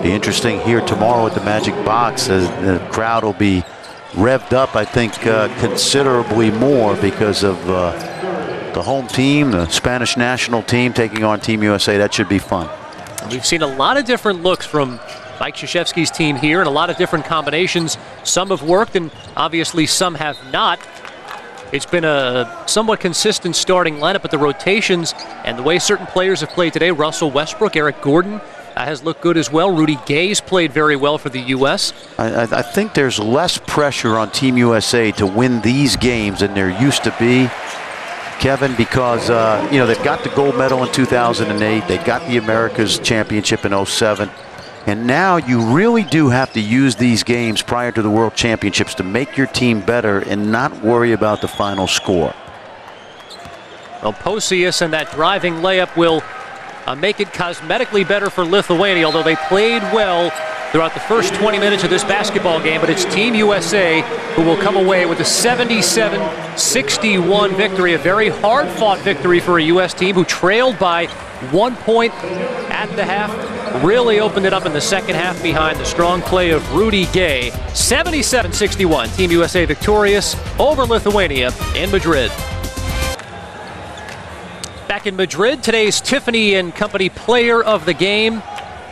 Be interesting here tomorrow at the Magic Box. The crowd will be revved up, I think, considerably more because of the home team, the Spanish national team taking on Team USA. That should be fun. We've seen a lot of different looks from Mike Krzyzewski's team here and a lot of different combinations. Some have worked and obviously some have not. It's been a somewhat consistent starting lineup, but the rotations and the way certain players have played today, Russell Westbrook, Eric Gordon, has looked good as well. Rudy Gay's played very well for the U.S. I think there's less pressure on Team USA to win these games than there used to be, Kevin, because they've got the gold medal in 2008. They got the America's Championship in 2007. And now you really do have to use these games prior to the World Championships to make your team better and not worry about the final score. Well, Posius and that driving layup will make it cosmetically better for Lithuania, although they played well throughout the first 20 minutes of this basketball game. But it's Team USA who will come away with a 77-61 victory, a very hard-fought victory for a U.S. team who trailed by 1 point at the half. Really opened it up in the second half behind the strong play of Rudy Gay. 77-61, Team USA victorious over Lithuania in Madrid. Back in Madrid, today's Tiffany & Company Player of the Game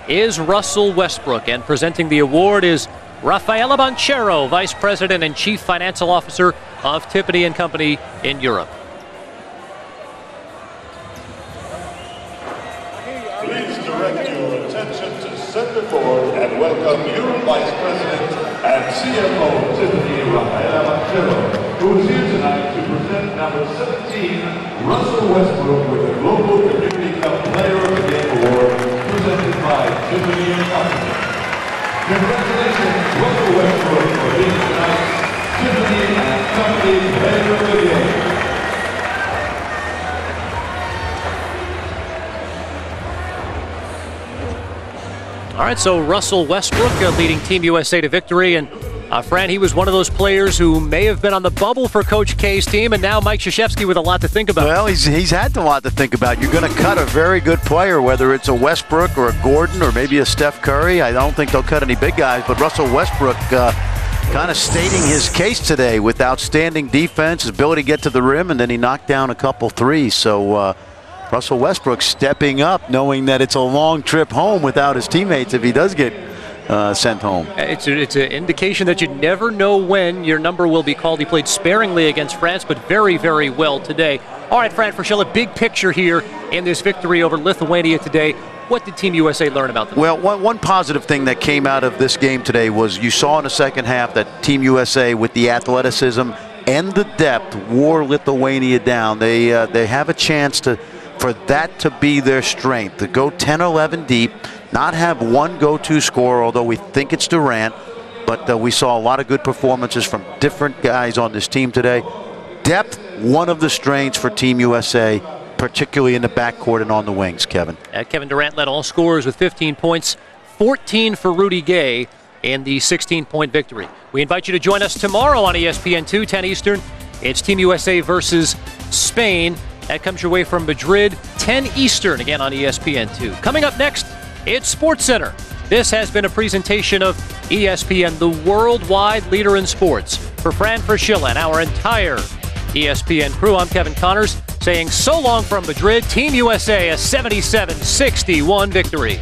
is Russell Westbrook, and presenting the award is Rafaela Banchero, Vice President and Chief Financial Officer of Tiffany & Company in Europe. Please direct your attention to center court and welcome your Vice President and CFO, Tiffany Rafaela Banchero, who is here tonight to present number 17, Russell Westbrook, with the Global Community Cup Player of the Game Award, presented by Tiffany & Company. Congratulations, Russell Westbrook, for being tonight's Tiffany & Company Player of the Game. All right, so Russell Westbrook leading Team USA to victory. And Fran, he was one of those players who may have been on the bubble for Coach K's team, and now Mike Krzyzewski with a lot to think about. Well, he's had a lot to think about. You're going to cut a very good player, whether it's a Westbrook or a Gordon or maybe a Steph Curry. I don't think they'll cut any big guys, but Russell Westbrook kind of stating his case today with outstanding defense, his ability to get to the rim, and then he knocked down a couple threes. So Russell Westbrook stepping up, knowing that it's a long trip home without his teammates if he does get sent home. It's an indication that you never know when your number will be called. He played sparingly against France, but very, very well today. All right, Fran Fraschilla, big picture here in this victory over Lithuania today. What did Team USA learn about them? Well, one positive thing that came out of this game today was you saw in the second half that Team USA, with the athleticism and the depth, wore Lithuania down. They have a chance for that to be their strength, to go 10-11 deep, not have one go-to scorer, although we think it's Durant, but we saw a lot of good performances from different guys on this team today. Depth, one of the strengths for Team USA, particularly in the backcourt and on the wings, Kevin. Kevin Durant led all scorers with 15 points, 14 for Rudy Gay in the 16-point victory. We invite you to join us tomorrow on ESPN2, 10 Eastern. It's Team USA versus Spain. That comes your way from Madrid, 10 Eastern, again on ESPN2. Coming up next, it's SportsCenter. This has been a presentation of ESPN, the worldwide leader in sports. For Fran Fraschilla and our entire ESPN crew, I'm Kevin Connors, saying so long from Madrid. Team USA, a 77-61 victory.